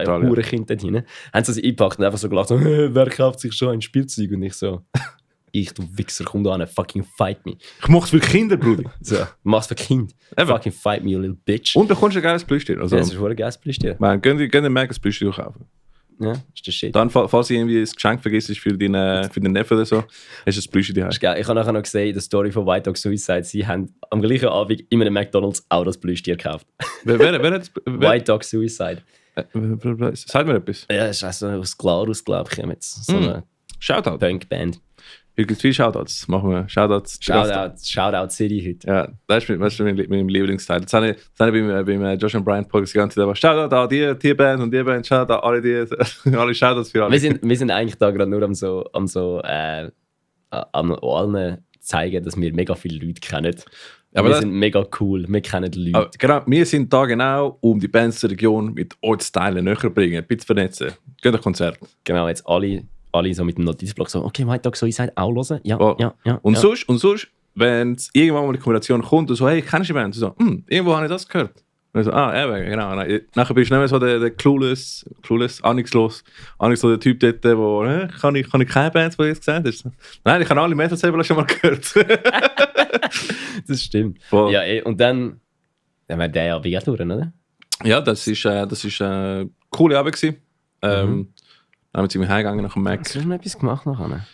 Hurenkinder dort hinten. Haben sie es eingepackt und einfach so gelacht, so, wer kauft sich schon ein Spielzeug? Und ich so, du Wichser, komm da an, fucking fight me. Ich mach's für Kinder, Bruder. So, mach's für Kind. Fucking fight me, you little bitch. Und bekommst du ein geiles Plüschtier. Also, ja, das ist ein geiles Plüschtier. Man, gehen dir Mac ein Plüschtier kaufen. Ja, ist das shit. Dann, falls du irgendwie ein Geschenk vergisst für deinen Neffen oder so, hast du das Plüschtier daheim. Das ist geil. Ich habe nachher noch gesehen, in der Story von White Dog Suicide, sie haben am gleichen Abend in einem McDonalds auch das Plüschtier gekauft. Wer hat das? White Dog Suicide. Sag mir etwas. Ja, das ist also aus Glarus, glaube ich, mit so einer Shoutout. Punkband. Wirklich viele Shoutouts. Machen wir Shoutouts. Shoutout City heute. Ja, das ist mein Lieblingsteil. Das habe ich beim Josh und Brian Podcast die ganze Zeit. Aber Shoutout an die Band und die Band. Shoutout an alle Shoutouts für alle. Wir sind eigentlich da gerade nur am allen zeigen, dass wir mega viele Leute kennen. Aber wir sind mega cool, wir kennen Leute. Aber genau, wir sind da genau, um die Bands der Region mit euch zu teilen, näher bringen, ein bisschen vernetzen. Geht ein Konzert. Genau, jetzt alle so mit dem Notizblock so, okay, White Dog Suicide auch hören. Ja. Und sonst, wenn es irgendwann mal eine Kombination kommt und so, hey, kennst du die Band? So, irgendwo habe ich das gehört. Und so, eben, genau. Nachher bist du nicht mehr so der clueless, ahnungslos der Typ dort, der, kann ich keine Bands, die du jetzt gesehen hast? Nein, ich habe alle Metal-Saber schon mal gehört. Das stimmt. Voll. Ja, und dann wäre der ja wie durch, oder? Ja, das ist eine coole Abend gewesen. Dann sind wir heimgegangen nach dem Mac. Hast du noch etwas gemacht nachher?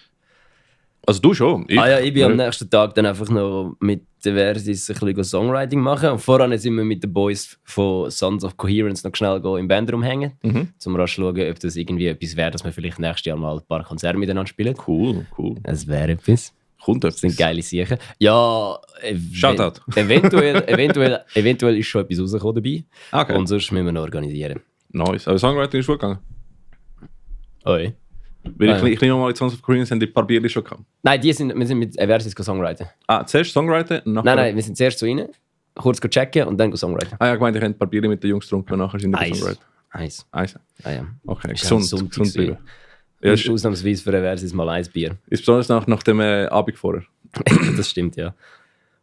Also du schon. Ich bin am nächsten Tag dann einfach noch mit der Versis ein bisschen Songwriting machen. Und voran sind wir mit den Boys von Sons of Coherence noch schnell im Bandraum hängen, um rasch zu schauen, ob das irgendwie etwas wäre, dass wir vielleicht nächstes Jahr mal ein paar Konzerte miteinander spielen. Cool. Das wäre etwas. Kommt etwas. Das sind geile Sachen. Ja, Shoutout. eventuell ist schon etwas rausgekommen dabei. Okay. Und sonst müssen wir noch organisieren. Nice. Aber Songwriting ist gut gegangen. Oi. Weil ich nehme mal die Sons of Coherence haben die paar Bierchen schon gehabt. Nein, wir sind mit Versis Songwriten. Zuerst Songwriten? Nein, wir sind zuerst zu ihnen, kurz checken und dann Songwriten. Ich meinte, ich habe ein paar Bierchen mit den Jungs getrunken und nachher sind die Songwriten. Eis. Ja. Okay, Ist gesund bleiben. Ja, ist ausnahmsweise für eine Versis mal ein Bier. Ist besonders nach dem Abend vorher. Das stimmt, ja.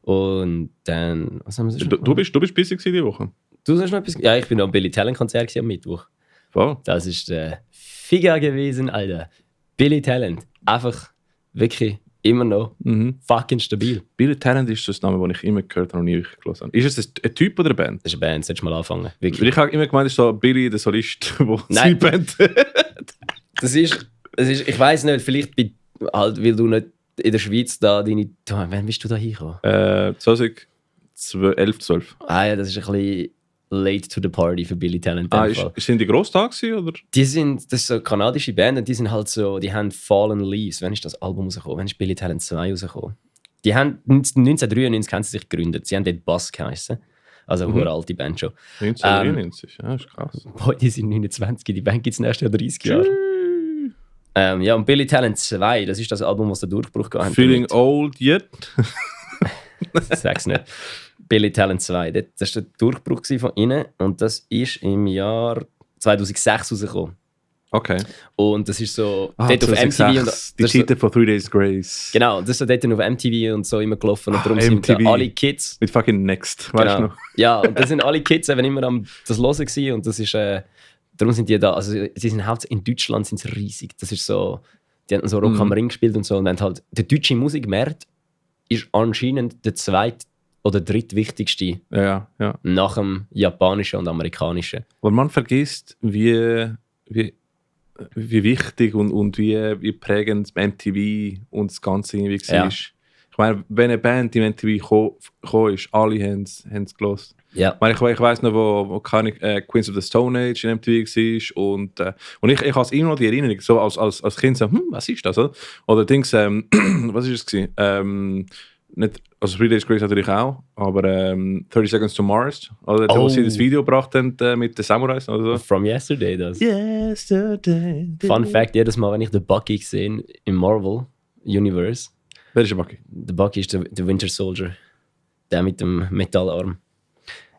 Und dann, was haben wir schon? Du bist busy gewesen diese Woche? Du hast noch etwas? Ja, ich bin am Billy Talent Konzert am Mittwoch. Wow. Das ist der Figa gewesen, Alter. Billy Talent. Einfach wirklich immer noch fucking stabil. Billy Talent ist das Name, den ich immer gehört habe und nie wirklich gelesen habe. Ist es ein Typ oder eine Band? Das ist eine Band, solltest du mal anfangen. Wirklich. Weil ich habe immer gemeint, es ist so Billy, der Solist, der seine Band das ist, ich weiss nicht, vielleicht halt, weil du nicht in der Schweiz wann bist du da hingekommen? 2011, 12. Ja, das ist ein bisschen late to the party für Billy Talent. Sind die gross da gewesen, oder? Das ist so eine kanadische Band und die sind halt so, die haben Fallen Leaves. Wann ist das Album rausgekommen? Wann ist Billy Talent 2 rausgekommen? Die haben 1993 haben sie sich gegründet. Sie haben dort Bass geheißen. Also eine alte Band schon. 1993, ja, ist krass. Boah, die sind 29, die Band gibt es nächstes Jahr 30 Jahre. Ja, und Billy Talent 2, das ist das Album, das der Durchbruch gehabt hat. Feeling old yet? Sag's nicht. Billy Talent 2, das war der Durchbruch von ihnen und das ist im Jahr 2006 rausgekommen. Okay. Und das ist so dort auf MTV. Und die Cheater von 3 Days Grace. Genau, das ist so dort auf MTV und so immer gelaufen. Und darum sind da alle Kids. Mit fucking Next, weißt du noch? Ja, und da sind alle Kids eben immer am das hören gewesen, und das ist, darum sind die da, also sie sind hauptsächlich in Deutschland sind sie riesig. Das ist so, die haben so Rock am Ring gespielt und so und haben halt den deutschen Musikmarkt ist anscheinend der zweit- oder drittwichtigste Ja. nach dem japanischen und amerikanischen. Aber man vergisst, wie wichtig und wie prägend MTV und das Ganze irgendwie war. Ja. Ich meine, wenn eine Band im MTV gekommen ist, alle haben es gehört. Ja. Ich weiss noch, wo Queens of the Stone Age in MTV war und ich habe immer noch die Erinnerung, so als Kind so, was ist das? Oder Dings, was ist es gewesen? Nicht, also 3 Days Grace natürlich auch, aber 30 Seconds to Mars, oder wo sie das Video gebracht haben mit den Samurais oder so. From Yesterday das. Yesterday. Fun Fact, jedes Mal, wenn ich den Bucky sehe im Marvel Universe, Wer ist der Bucky? der Bucky ist der Winter Soldier, der mit dem Metallarm.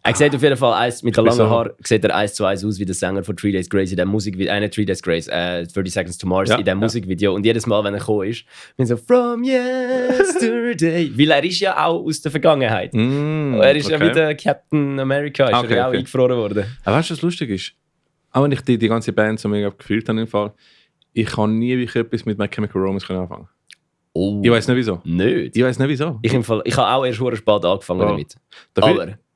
Er sieht auf jeden Fall mit den langen Haaren sieht er 1:1 aus wie der Sänger von 3 Days Grace in dem Musikvideo. 3 Days Grace, 30 Seconds to Mars in dem Musikvideo. Und jedes Mal, wenn er gekommen ist, bin ich so From Yesterday. Weil er ist ja auch aus der Vergangenheit. Er ist ja wieder Captain America, ist ja auch eingefroren worden. Aber weißt du, was lustig ist? Auch wenn ich die ganze Band so mega gefühlt habe, im Fall, ich kann nie wirklich etwas mit My Chemical Romance anfangen. Oh. Ich weiß nicht wieso. Nicht? Ich weiß nicht wieso. Ich habe auch erst sehr spät angefangen damit.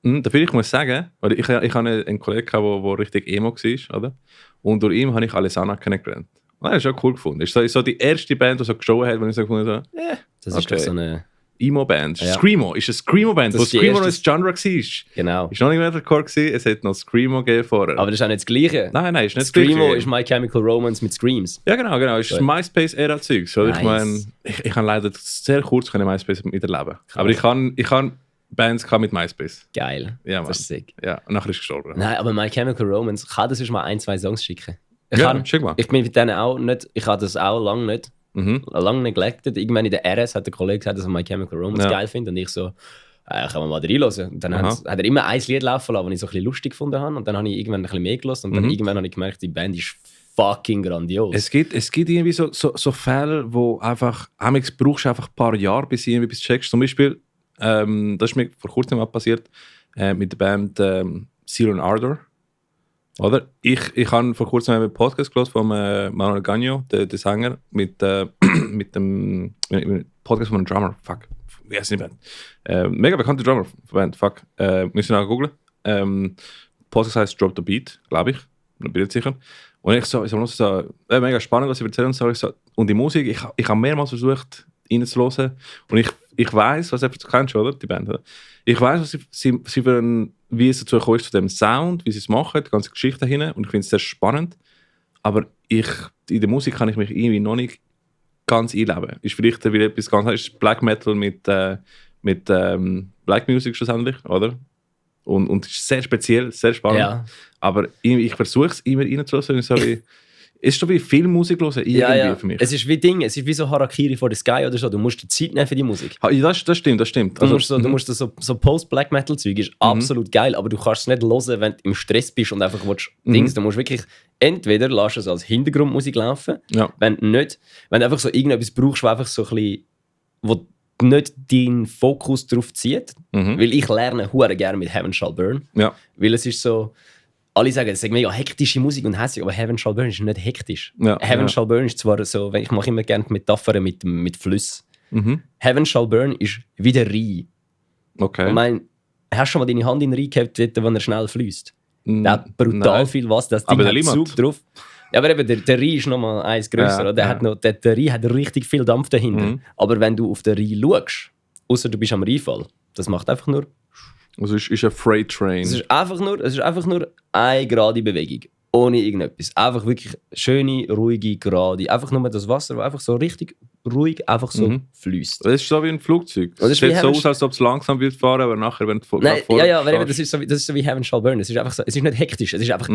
Dafür ich muss sagen, oder ich hatte einen Kollegen, der richtig Emo war, oder? Und durch ihn habe ich Alesana kennengelernt. Das ist schon cool gefunden. Das ist so die erste Band, die so geschaut hat, wenn ich so gefunden habe, das ist doch so eine Emo-Band. Ja. Screamo ist eine Screamo-Band, wo Screamo noch ein Genre war. Genau. Ist noch nicht Metalcore gewesen, es hat noch Screamo gegeben vorher. Aber das ist auch nicht das Gleiche. Nein, ist nicht Screamo das ist My Chemical Romance mit Screams. Ja, genau. Das ist MySpace-Ära-Zeugs. Nice. Ich meine, ich kann leider sehr kurz MySpace miterleben. Aber ich kann Bands mit MySpace. Geil. Ja, das ist sick. Ja, und nachher ist es gestorben. Nein, aber My Chemical Romance, kann das mal 1-2 Songs schicken? Schick mal. Ich bin mit denen auch nicht, ich habe das auch lange nicht. Lange neglected. Irgendwann in der RS hat der Kollege gesagt, dass er My Chemical Romance geil findet. Und ich so, kann man mal reinhören. Und dann hat er immer ein Lied laufen lassen, das ich so ein bisschen lustig gefunden habe. Und dann habe ich irgendwann ein bisschen mehr gelassen. Und dann irgendwann habe ich gemerkt, die Band ist fucking grandios. Es gibt irgendwie so Fälle, wo einfach, brauchst du einfach ein paar Jahre, bis du etwas checkst. Zum Beispiel, das ist mir vor kurzem mal passiert, mit der Band Zero Ardor. Oder? Ich habe vor kurzem einen Podcast gehört von Manuel Gagno, der Sänger, mit dem Podcast von einem Drummer. Fuck, wie heißt die Band? Mega bekannte Drummer von der Band. Fuck, müssen wir auch googeln. Podcast heißt Drop the Beat, glaube ich. Ich bin nicht sicher. Und ich so mega spannend, was sie erzählen. Und die Musik, ich habe mehrmals versucht, reinzuhören. Und ich weiss, was du kennst, oder? Die Band. Oder? Ich weiss, wie es dazu gekommen ist, zu dem Sound, wie sie es machen, die ganze Geschichte dahinter. Und ich finde es sehr spannend. Aber in der Musik kann ich mich irgendwie noch nicht ganz einleben. Ist vielleicht wieder etwas ganz anderes. Ist Black Metal mit Black Music schlussendlich, oder? Und es ist sehr speziell, sehr spannend. Ja. Aber ich versuche es immer reinzulassen. Es ist so wie viel Musik hören, irgendwie für mich. Es ist wie so Harakiri for the Sky oder so. Du musst dir Zeit nehmen für die Musik. Das stimmt. Also, du musst so Post-Black-Metal-Zeug ist absolut geil, aber du kannst es nicht hören, wenn du im Stress bist und einfach Dings. Du musst wirklich, entweder lässt es als Hintergrundmusik laufen, wenn du einfach so irgendetwas brauchst, wo einfach so ein bisschen, wo nicht deinen Fokus drauf zieht. Weil ich lerne hure gerne mit Heaven Shall Burn. Ja. Weil es ist so, alle sagen, es ist mega hektische Musik und hässlich, aber Heaven Shall Burn ist nicht hektisch. Ja, Heaven Shall Burn ist zwar so, ich mache immer gerne die Metapher mit Flüssen. Heaven Shall Burn ist wie der Rhein. Okay. Ich meine, hast du schon mal deine Hand in den Rhein gehabt, wenn er schnell fließt? Der hat brutal viel Wasser, das Ding hat Zug drauf. Ja, aber eben, der Rhein ist nochmal eins grösser. Der Rhein hat richtig viel Dampf dahinter. Aber wenn du auf den Rhein schaust, außer du bist am Rheinfall, das macht einfach nur... Also es ist ein Freight Train. Es ist einfach nur eine gerade Bewegung. Ohne irgendetwas. Einfach wirklich schöne, ruhige, gerade. Einfach nur das Wasser, das einfach so richtig ruhig einfach so fließt. Das ist so wie ein Flugzeug. Es sieht so aus, als ob es langsam wird fahren, aber nachher, wenn du das ist so wie Heaven Shall Burn. Es ist einfach so, es ist nicht hektisch, es ist einfach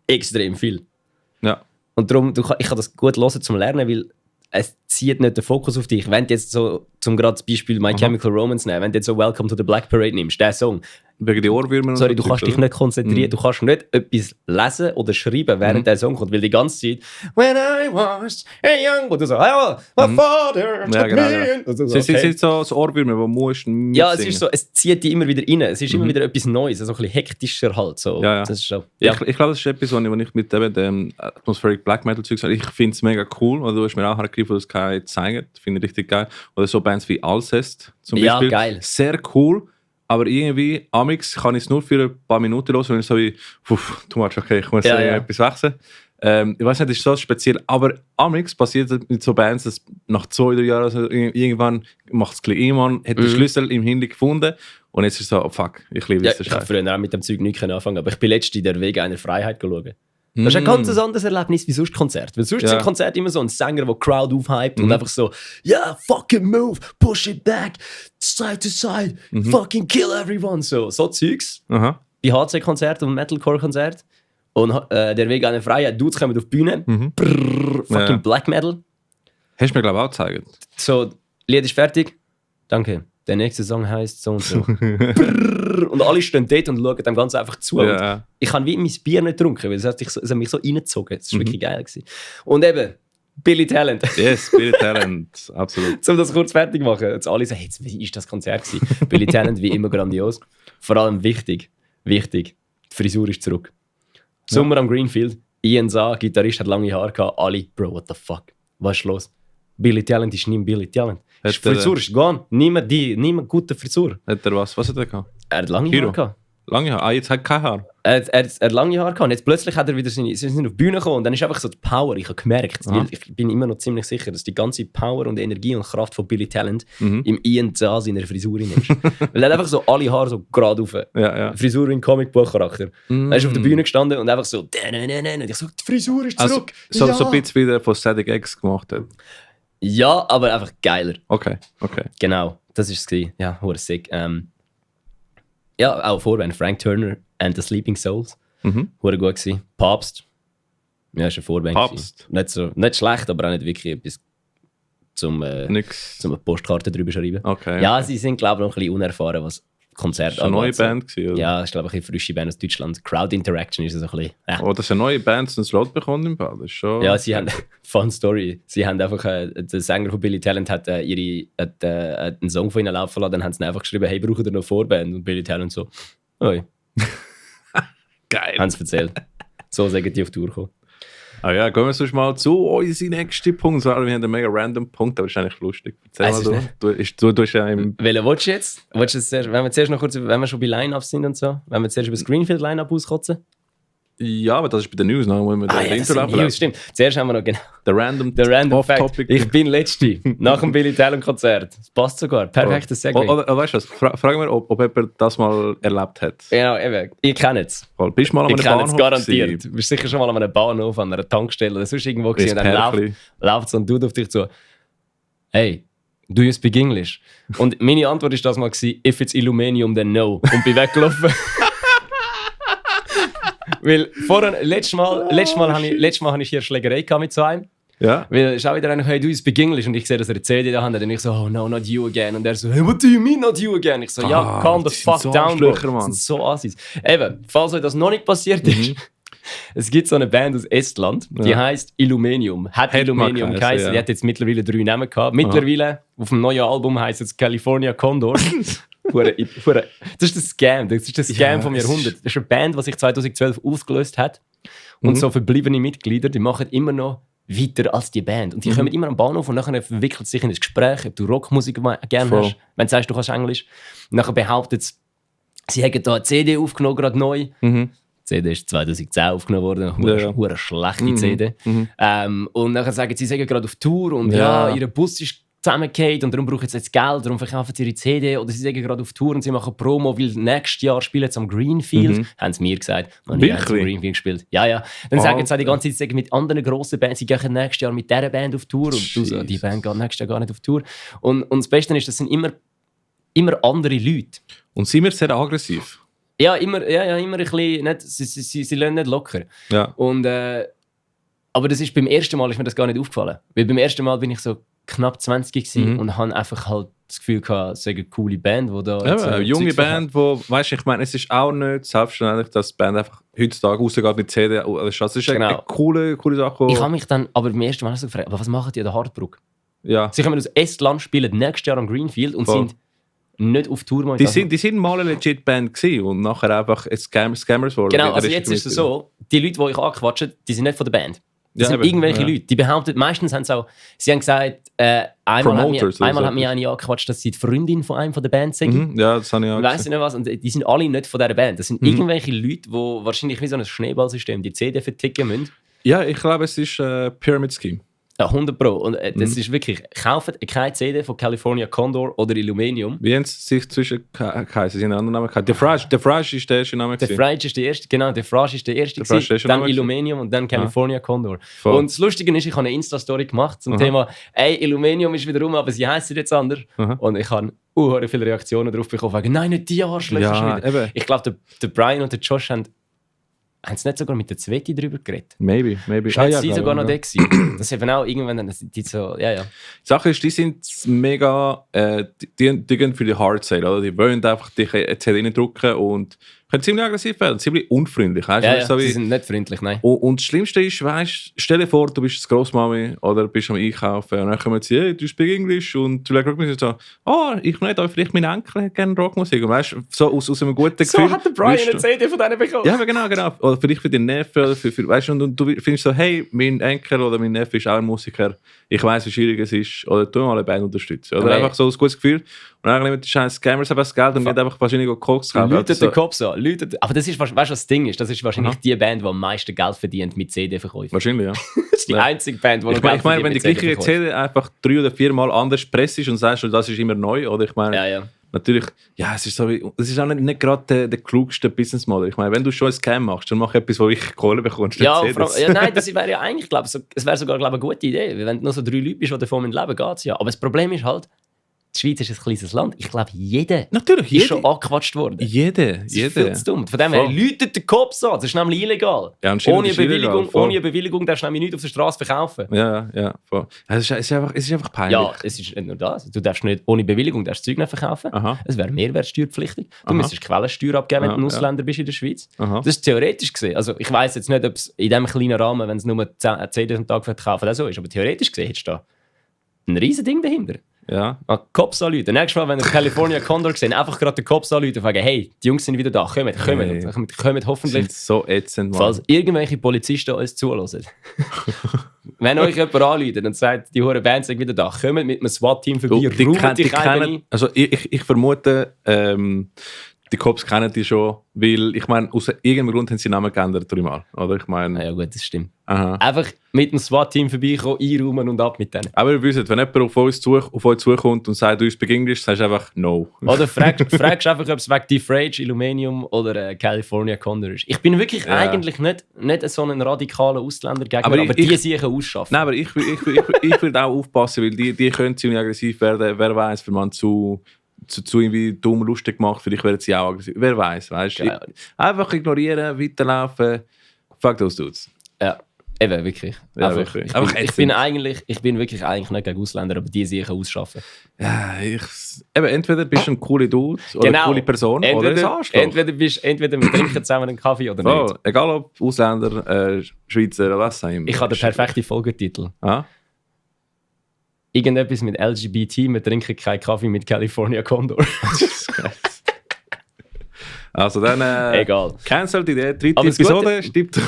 extrem viel. Ja. Und darum, ich kann das gut hören zum Lernen, weil es zieht nicht den Fokus auf dich. Wenn du jetzt so, zum gerade das Beispiel My Chemical Romance nehmen, wenn du jetzt so Welcome to the Black Parade nimmst, der Song, Wegen den Ohrwürmern. Sorry, du kannst dich nicht konzentrieren. Du kannst nicht etwas lesen oder schreiben, während der Song kommt, weil die ganze Zeit «When I was a young...» und du so «Oh, my father took me in...» Es sind so Ohrwürmer, die musst mitsingen. Ja, es ist so, es zieht dich immer wieder rein. Es ist immer wieder etwas Neues, so ein bisschen hektischer halt. So. Ja. Das ist so, Ich glaube, das ist etwas, was ich mit dem Atmospheric Black Metal Zeug sage. Ich finde es mega cool. Also, du hast mir auch gegriffen, dass es keinen zeigt. Finde ich richtig geil. Oder so Bands wie Alcest zum Beispiel. Ja, geil. Sehr cool. Aber irgendwie, amix kann ich es nur für ein paar Minuten los, wenn ich so wie, too much, okay, ich muss etwas wechseln. Ich weiß nicht, das ist so speziell, aber amix passiert mit so Bands, dass nach 2-3 Jahren also irgendwann macht es gleich. Irgendwann hat den Schlüssel im Handy gefunden und jetzt ist es so, oh fuck, ich liebe das. Ich habe früher auch mit dem Zeug nicht anfangen, aber ich bin letztens der Weg einer Freiheit geschaut. Das ist ein ganz anderes Erlebnis wie sonst Konzert. Weil sonst sind Konzerte immer so ein Sänger, der Crowd aufhypt und einfach so, yeah, fucking move, push it back, side to side, fucking kill everyone. So Zeugs. Aha. Bei HC-Konzerten und Metalcore-Konzerten. Und der Weg einer Freiheit, Dudes kommen auf die Bühne, fucking Black Metal. Hast du mir, glaube ich, auch gezeigt. So, Lied ist fertig, danke. Der nächste Song heisst so und so. Und alle stehen dort und schauen dem Ganzen einfach zu. Ja. Ich habe wie mein Bier nicht getrunken, weil es hat mich so reingezogen. Das war wirklich geil gewesen. Und eben, Billy Talent. Yes, Billy Talent, absolut. Um das kurz fertig zu machen. Jetzt alle sagen, hey, wie war das Konzert gewesen? Billy Talent, wie immer grandios. Vor allem wichtig, die Frisur ist zurück. Sommer am Greenfield, Ian Sa, Gitarrist, hat lange Haare gehabt. Alle, Bro, what the fuck? Was ist los? Billy Talent ist nicht mehr Billy Talent. Die Frisur ist gone. Niemand gute Frisur. Hat er was? Was hat er gehabt? Er hat lange Haare gehabt. Lange Haare? Ah, jetzt hat er kein Haar. Er hat lange Haare gehabt. Und jetzt plötzlich hat er wieder sie sind auf die Bühne gekommen und dann ist einfach so die Power. Ich habe gemerkt, ich bin immer noch ziemlich sicher, dass die ganze Power und Energie und Kraft von Billy Talent im Ian Za seiner Frisur ist. Weil er hat einfach so alle Haare so gerade auf. Ja. Frisur in Comicbuchcharakter. Er ist auf der Bühne gestanden und einfach so und ich so, die Frisur ist zurück. Also, so ein bisschen wie der von Static X gemacht hat. Ja, aber einfach geiler. Okay. Genau, das war es. Ja, hure sick. Ja, auch Vorband Frank Turner and the Sleeping Souls. Hure gut gewesen. Papst. Ja, ist ein Vorband. Papst. Nicht schlecht, aber auch nicht wirklich etwas zum eine Postkarte drüber schreiben. Okay. Ja, sie sind, glaube ich, noch ein bisschen unerfahren, was Konzerte angeht. Das ist eine neue Band gewesen, oder? Ja, das ist, glaube ich, eine frische Band aus Deutschland. Crowd Interaction ist so ein bisschen... Oh, das ist eine neue Band, die einen Slot bekommen im Ball. Das ist schon... Ja, sie haben... Fun Story. Sie haben einfach... der Sänger von Billy Talent hat einen Song von ihnen laufen lassen, dann haben sie einfach geschrieben, hey, braucht ihr noch Vorband? Und Billy Talent so... Oi. Geil. Haben sie erzählt. So sagen die auf die Tour gekommen. Ah ja, gehen wir sonst mal zu unseren nächsten Punkt. Wir haben einen mega random Punkt, aber das ist eigentlich lustig. Erzähl mal du. Du hast ja im... Welchen willst du jetzt? Wenn wir zuerst noch kurz, wenn wir schon bei Line-Ups sind und so, wenn wir zuerst über das Greenfield Line-Up auskotzen? Ja, aber das ist bei den News, noch, wo wir den Intro News, stimmt. Zuerst haben wir noch genau... Der Random Fact. Ich bin Letzte. Nach dem Billy Talent Konzert. Das passt sogar. Perfektes Segway. Weißt du was? Fragen wir, ob jemand das mal erlebt hat. Genau, eben. Ich kenne es. Bist du mal an einem Bahnhof? Ich kenne es garantiert. Du bist sicher schon mal an einem Bahnhof, an einer Tankstelle oder sonst irgendwo gewesen. Und dann läuft so ein Dude auf dich zu. Hey, do you speak English? Und meine Antwort war das mal, if it's Illuminium, then no. Und bin weggelaufen. Weil letztes Mal habe ich hier Schlägerei mit so einem. Ja. Weil es ist auch wieder einer, hey, du speak English. Und ich sehe, dass er eine CD da hat. Und ich so, oh no, not you again. Und er so, hey, what do you mean not you again? Ich so, ja, calm the fuck down, bro. Das sind so Assis. Eben, falls euch das noch nicht passiert ist, es gibt so eine Band aus Estland, die heisst Illuminium. Hat Illuminium geheißen. Ja. Die hat jetzt mittlerweile 3 Namen gehabt. Mittlerweile, auf dem neuen Album heisst es California Condor. Das ist der Scam. Das ist der Scam vom Jahrhundert. Das ist eine Band, die sich 2012 aufgelöst hat. Und so verbliebene Mitglieder, die machen immer noch weiter als die Band. Und die kommen immer am Bahnhof und nachher verwickelt sich in ein Gespräch, ob du Rockmusik gerne hast. Wenn du sagst, du kannst Englisch. Und nachher behauptet sie hätten da eine CD aufgenommen, gerade neu. Die CD ist 2010 aufgenommen worden. Eine schlechte CD. Und nachher sagen sie seien gerade auf Tour und ihr Bus ist zusammengefallen und darum brauchen sie jetzt Geld, darum verkaufen sie ihre CD oder sie sind gerade auf Tour und sie machen Promo, weil nächstes Jahr spielen sie am Greenfield. Haben sie mir gesagt. Und ich habe am Greenfield gespielt. Ja. Dann sagen sie auch die ganze Zeit mit anderen grossen Bands, sie gehen nächstes Jahr mit dieser Band auf Tour und du so, die Band geht nächstes Jahr gar nicht auf Tour. Und das Beste ist, das sind immer andere Leute. Und sind wir sehr aggressiv? Ja, immer ein bisschen, nicht, sie lassen nicht locker. Ja. Und, aber das ist, beim ersten Mal ist mir das gar nicht aufgefallen. Weil beim ersten Mal bin ich so knapp 20 gewesen und habe einfach halt das Gefühl gehabt, es sei eine coole Band, die da... Ja, eine junge Band, wo, weißt du, ich meine, es ist auch nicht selbstverständlich, dass die Band einfach heutzutage rausgeht mit CD. Das ist eine coole Sache. Ich habe mich dann aber beim ersten Mal so gefragt, aber was machen die an der Hardbrook? Ja. Sie kommen aus Estland, spielen nächstes Jahr am Greenfield und sind nicht auf Tour. Die sind mal eine legit Band gewesen und nachher einfach Scammers geworden. Genau, also jetzt ist es so, die Leute, die ich anquatsche, die sind nicht von der Band. Das sind irgendwelche Leute, die behaupten, meistens haben sie haben gesagt, einmal hat mich eine angequatscht, dass sie die Freundin von einem von der Band sind. Ja, das habe ich auch gesagt. Weiss ich nicht was, und die sind alle nicht von dieser Band. Das sind irgendwelche Leute, die wahrscheinlich wie so ein Schneeballsystem die CD verticken müssen. Ja, ich glaube, es ist Pyramid Scheme. Ja, 100 Pro. Und das ist wirklich, kauft keine CD von California Condor oder Illuminium. Wie haben sie sich zwischen geheißen? Sie haben einen anderen Namen gehabt. The Frage ist der erste Name. The Frage ist der erste, genau. The Frage ist der erste. Dann Illuminium und dann California Condor. Voll. Und das Lustige ist, ich habe eine Insta-Story gemacht zum Thema, Illuminium ist wieder rum, aber sie heißen jetzt anders. Und ich habe viele Reaktionen darauf bekommen, wegen, nein, nicht die Arschlöcher. Ja, ich glaube, der Brian und der Josh haben sie nicht sogar mit der Zweti drüber geredet? Maybe. Scheint sie sogar noch da gewesen. Das ist eben auch irgendwann, die so, ja. Die Sache ist, die sind mega, die gehen für die Hard Sale, oder? Die wollen einfach dich jetzt reindrücken und können ziemlich aggressiv werden, ziemlich unfreundlich. Ja, so sie sind nicht freundlich, nein. Und das Schlimmste ist, weißt, stell dir vor, du bist Grossmami oder bist am Einkaufen und dann kommen sie, hey, du speak English und du legst so, ich nicht, aber vielleicht mein Enkel hätte gerne Rockmusik. Und weißt, so aus einem guten Gefühl. So hat der Brian eine CD von denen bekommen. Ja, genau. Oder vielleicht für den Neffen, oder weißt, und du findest so, hey, mein Enkel oder mein Neffe ist auch ein Musiker, ich weiss, wie schwierig es ist, oder tu mal eine Band unterstützen. Oder einfach so ein gutes Gefühl. Und dann nehmen die scheiß Scammers einfach das Geld und gehen einfach wahrscheinlich auch Koks kaufen. Läutet den Kopf so. Aber das ist, weißt du, was das Ding ist? Das ist wahrscheinlich die Band, die am meisten Geld verdient mit CD-Verkäufen. Wahrscheinlich, ja. Das ist die einzige Band, die noch Geld verdient. Ich meine, wenn die gleiche CD einfach 3 oder 4 Mal anders presst und sagst, das ist immer neu, oder? Ich meine, ja. Natürlich, ja, es ist so wie, es ist auch nicht gerade der klugste Business Model. Ich meine, wenn du schon ein Scam machst, dann mach etwas, wo ich Kohle bekommst. Nein, das wäre ja eigentlich, glaube ich, es wäre sogar eine gute Idee. Wenn du nur so 3 Leute bist, die davon leben, geht es ja. Aber das Problem ist halt, die Schweiz ist ein kleines Land. Ich glaube, jeder ist schon angequatscht worden. Jeder. Das ist viel zu dumm. Von dem her, läutet den Kopf an. Das ist nämlich illegal. Ja, ohne Bewilligung darfst du nämlich nichts auf der Straße verkaufen. Ja, voll. Es ist einfach peinlich. Ja, es ist nicht nur das. Du darfst nicht, ohne Bewilligung darfst Zeug nicht verkaufen. Aha. Es wäre mehrwertsteuerpflichtig. Du müsstest Quellensteuer abgeben, wenn du ein Ausländer bist in der Schweiz. Aha. Das ist theoretisch gesehen. Also ich weiss jetzt nicht, ob es in diesem kleinen Rahmen, wenn es nur 10 CDs am Tag verkaufen, auch so ist. Aber theoretisch gesehen hättest du da ein riesen Ding dahinter. Ja. Cops anrufen. Nächstes Mal, wenn ihr California Condor seht, einfach gerade den Cops anrufen und sagen, hey, die Jungs sind wieder da, kommt hoffentlich. Das sind so ätzend, Mann. Falls irgendwelche Polizisten uns zuhören. Wenn euch jemand anruft und sagt, die hure Band sind wieder da, kommt mit einem SWAT-Team vorbei, räumt dich ein. Also ich vermute, die Cops kennen die schon, weil, ich meine, aus irgendeinem Grund haben sie den Namen geändert 3 Mal, oder? Ich meine... Ja gut, das stimmt. Aha. Einfach mit dem SWAT-Team vorbeikommen, einräumen und ab mit denen. Aber ihr wisst, wenn jemand auf euch zukommt und sagt, du speak English, sagst du einfach no. Oder fragst einfach, ob es wegen Defrage, Illuminium oder California Condor ist. Ich bin wirklich eigentlich nicht so ein radikaler Ausländer-Gegner, aber die sich ausschaffen. Nein, aber ich würde auch aufpassen, weil die können ziemlich aggressiv werden. Wer weiß, wenn man zu irgendwie dumm lustig gemacht, vielleicht werden sie auch aggressiv. Wer weiß, weißt du? Einfach ignorieren, weiterlaufen. Fuck those dudes. Ja, eben, wirklich. Ja, wirklich. Ich bin wirklich eigentlich nicht gegen Ausländer, aber die sich ausschaffen. Ja, entweder bist du ein cooler Dude oder eine coole Person oder ein Arschloch. Entweder wir trinken zusammen einen Kaffee oder nicht. Egal ob Ausländer, Schweizer oder was auch immer. Ich habe den perfekten Folgetitel. Ah? Irgendetwas mit LGBT, wir trinken keinen Kaffee mit California Condor. Also dann egal. Cancel die 3. Episode, stimmt.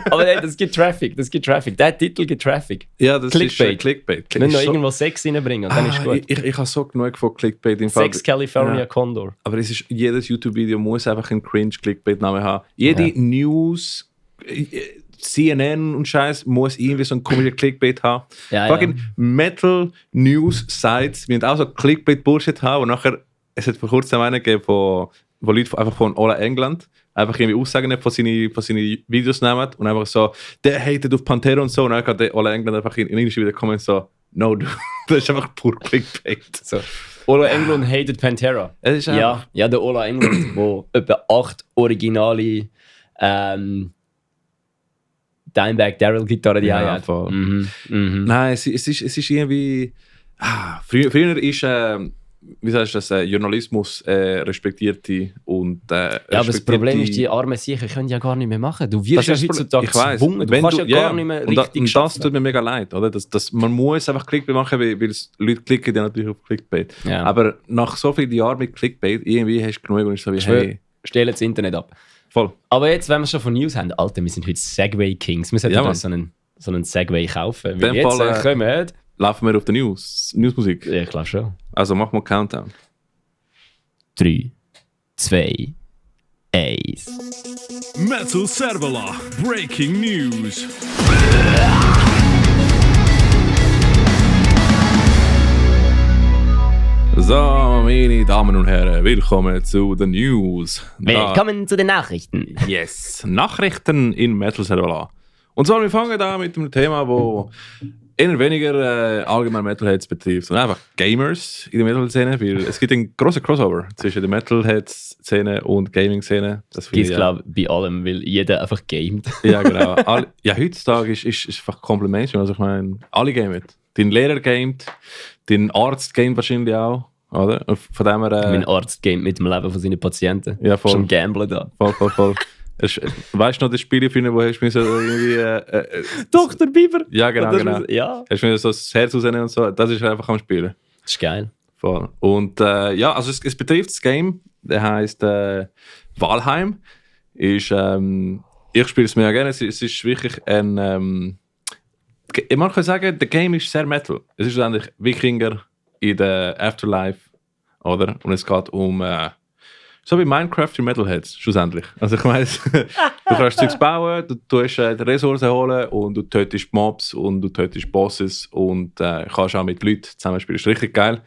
Aber nein, das gibt Traffic. Der Titel gibt Traffic. Ja, das Clickbait. Ist Clickbait. Wenn noch irgendwo Sex reinbringen und dann ist gut. Ich habe so genug von Clickbait im Sex California Condor. Aber jedes YouTube-Video muss einfach einen Cringe-Clickbait-Namen haben. Jede News... CNN und Scheiß muss irgendwie so ein komischer Clickbait haben. Fucking Metal News Sites müssen auch so Clickbait-Bullshit haben. Und nachher, es hat vor kurzem einen gegeben, wo Leute einfach von Ola England einfach irgendwie Aussagen von seinen Videos nehmen und einfach so, der hatet auf Pantera und so. Und dann hat der Ola England einfach in Englisch wieder kommen und so, no, das ist einfach pur Clickbait. So. Ola England hatet Pantera. Ja, der Ola England, wo etwa 8 originale Dimebag Daryl Gitarre die hat. Nein, es ist irgendwie... Früher ist wie sagst du das, Journalismus respektierte und Ja, aber das Problem ist, die armen Sicher können ja gar nicht mehr machen. Du wirst ja heutzutage gezwungen, du kannst ja gar nicht mehr richtig und das tut mir mega leid, oder? Man muss einfach Clickbait machen, weil Leute klicken ja natürlich auf Clickbait. Ja. Aber nach so vielen Jahren mit Clickbait, irgendwie hast du genug und ist so wie, hey... Stellen das Internet ab. Voll. Aber jetzt, wenn wir schon von News haben, Alter, wir sind heute Segway Kings. Wir sollten uns so einen Segway kaufen. Weil jetzt kommen... Laufen wir auf der Newsmusik? Ja, ich glaube schon. Also mach mal Countdown. 3, 2, 1. Metal Servola, Breaking News. So, meine Damen und Herren, willkommen zu den News. Willkommen zu den Nachrichten. Yes, Nachrichten in Metal Servola. Und zwar, wir fangen da mit einem Thema, wo eher weniger allgemein Metalheads betrifft, sondern einfach Gamers in der Metal-Szene, weil es gibt einen grossen Crossover zwischen der Metalhead-Szene und Gaming-Szene. Das gibt es, glaube ich, bei allem, weil jeder einfach gamet. Ja, genau. Heutzutage ist einfach komplett. Also ich meine, alle gamen. Dein Lehrer gamet, dein Arzt gamet wahrscheinlich auch, oder? Von dem her, mein Arzt gamet mit dem Leben von seinen Patienten. Ja, voll. Schon gamblen da. Voll. Weißt du noch das Spiel finden, wo hast du so irgendwie... Dr. Biber! Ja, genau. Ja. Hast du so das Herz rausnehmen und so, das ist einfach am Spielen. Das ist geil. Voll. Und also es betrifft das Game, der heisst Valheim. Ich spiele es mega gerne, es ist wirklich ein... man kann sagen, der Game ist sehr Metal. Es ist eigentlich Wikinger in der Afterlife, oder? Und es geht um... so wie Minecraft für Metalheads, schlussendlich. Also ich meine, du kannst Zeugs bauen, du tust die Ressourcen holen und du tötest Mobs und du tötest Bosses und kannst auch mit Leuten zusammenspielen. Das ist richtig geil.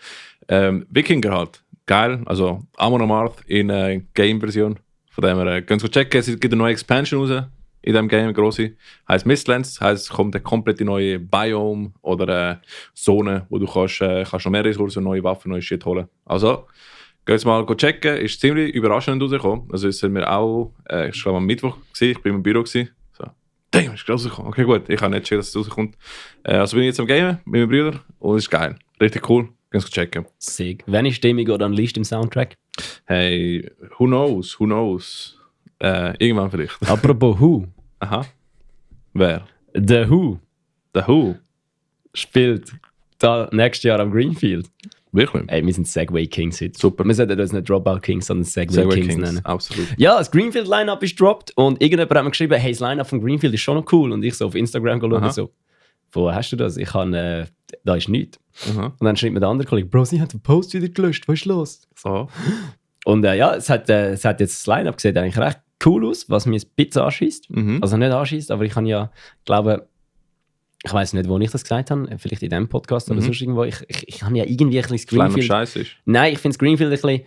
Wikinger halt, geil. Also Amon Amarth in Game-Version. Von dem her, könnt ihr checken, es gibt eine neue Expansion raus in diesem Game, eine grosse. Heißt Mistlands, heisst, es kommt eine komplette neue Biome oder Zone, wo du kannst noch mehr Ressourcen, neue Waffen, neue Shit holen. Also, geht mal checken, ist ziemlich überraschend rausgekommen. Also es sind wir auch, ich war am Mittwoch, ich bin im Büro. So, damn, ist rausgekommen. Okay, gut, ich habe nicht gesehen, dass es rauskommt. Also bin ich jetzt am Gamen mit meinen Brüdern und es ist geil. Richtig cool, kannst du checken. Sick. Wenn ich Stimmung oder ein Licht im Soundtrack? Hey, who knows? Irgendwann vielleicht. Apropos Who. Aha. Wer? The Who. The Who? Spielt da nächstes Jahr am Greenfield. Wirklich? Ey, wir sind Segway Kings heute. Super. Wir sollten uns nicht Dropout Kings, sondern Segway Kings nennen. Absolut. Ja, das Greenfield-Line-Up ist dropped und irgendjemand hat mir geschrieben, hey, das Line-Up von Greenfield ist schon noch cool. Und ich so auf Instagram geschaut und so, woher hast du das? Ich habe, da ist nichts. Und dann schreibt mir der andere Kollege, Bro, sie hat den Post wieder gelöscht, was ist los? So. Und ja, es hat jetzt das Line-Up gesehen eigentlich recht cool aus, was mir ein bisschen anschießt. Also nicht anschießt, aber ich habe ja, glaube ich weiß nicht, wo ich das gesagt habe, vielleicht in diesem Podcast oder sonst irgendwo. Ich habe ja irgendwie ein bisschen das Greenfield... Scheiße ist. Nein, ich finde das Greenfield ein bisschen...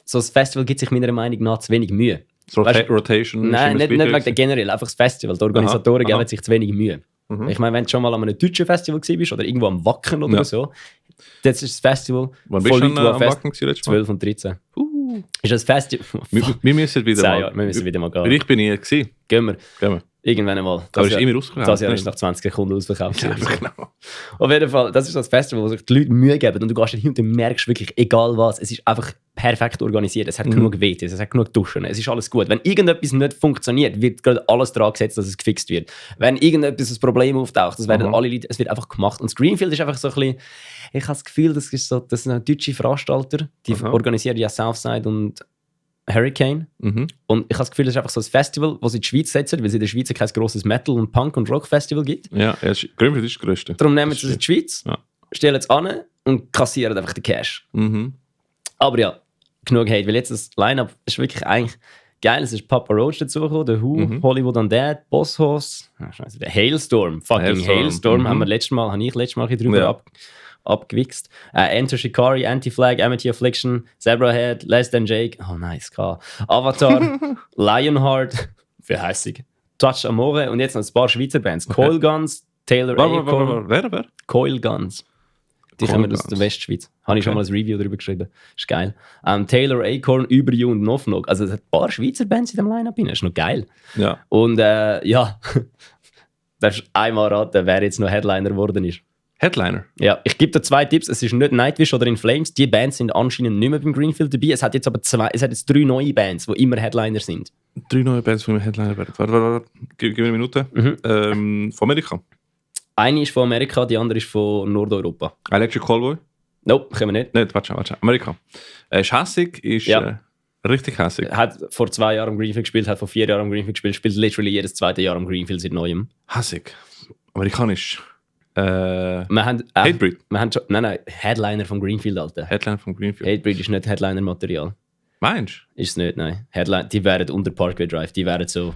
So das Festival gibt sich meiner Meinung nach zu wenig Mühe. So Rotation? Nein, nicht wegen der generell, einfach das Festival. Die Organisatoren geben sich zu wenig Mühe. Ich meine, wenn du schon mal an einem deutschen Festival warst oder irgendwo am Wacken oder so, das ist das Festival. Wann bist du am Wacken? 12 und 13. Ist das Festival... Wir müssen wieder mal... Wir müssen wieder mal gehen. Ich bin nie gewesen. Gehen wir. Irgendwann einmal. Das ist immer ausverkauft. Das Jahr ist nach 20 Sekunden ausverkauft. Ja, genau. Auf jeden Fall, das ist das Festival, wo sich die Leute Mühe geben und du gehst hin und du merkst wirklich, egal was, es ist einfach perfekt organisiert. Es hat genug WTs, es hat genug Duschen, es ist alles gut. Wenn irgendetwas nicht funktioniert, wird gerade alles daran gesetzt, dass es gefixt wird. Wenn irgendetwas ein Problem auftaucht, das werden alle Leute, es wird einfach gemacht. Und das Greenfield ist einfach so ein bisschen, ich habe das Gefühl, das sind deutsche Veranstalter, die organisieren ja Southside und Hurricane. Und ich habe das Gefühl, das ist einfach so ein Festival, das sie in die Schweiz setzen, weil es in der Schweiz kein grosses Metal- und Punk- und Rock-Festival gibt. Ja, Greenfield ist das grösste. Darum nehmen sie es in die Schweiz, stellen es an und kassieren einfach den Cash. Aber ja, genug Hate, weil jetzt das Line-Up ist wirklich eigentlich geil. Es ist Papa Roach dazugekommen, The Who, Hollywood Undead, Boss Hoss, der Hailstorm, Hailstorm habe ich letztes Mal ein bisschen drüber abgewichst. Enter Shikari, Anti-Flag, Amity Affliction, Zebrahead, Less Than Jake, oh nice, Avatar, Lionheart, wie heissig, Touch Amore und jetzt noch ein paar Schweizer Bands. Coil Guns, Taylor Acorn. Wer? Coil Guns. Die kommen aus der Westschweiz. Habe ich schon mal ein Review darüber geschrieben. Ist geil. Taylor Acorn, Über You und Nofnog. Also es hat ein paar Schweizer Bands in dem Line-Up drin. Ist noch geil. Ja. Und ja, darfst einmal raten, wer jetzt noch Headliner geworden ist. Headliner. Ja, ich gebe dir 2 Tipps. Es ist nicht Nightwish oder In Flames. Die Bands sind anscheinend nicht mehr beim Greenfield dabei. Es hat jetzt aber 3 neue Bands, die immer Headliner sind. 3 neue Bands, die wir Headliner werden. Warte. Gib mir eine Minute. Von Amerika. Eine ist von Amerika, die andere ist von Nordeuropa. Electric Callboy. Nope, können wir nicht. Nicht, warte schon. Amerika. Ist hässig, ist richtig hässig. Hat vor 2 Jahren am Greenfield gespielt, hat vor 4 Jahren am Greenfield gespielt, spielt literally jedes 2. Jahr am Greenfield seit Neuem. Hässig. Amerikanisch. Wir haben Hatebreed. Nein, Headliner vom Greenfield, Alter. Headliner vom Greenfield. Hatebreed ist nicht Headliner-Material. Meinst Ist es nicht, nein. Die wären unter Parkway Drive, die wären so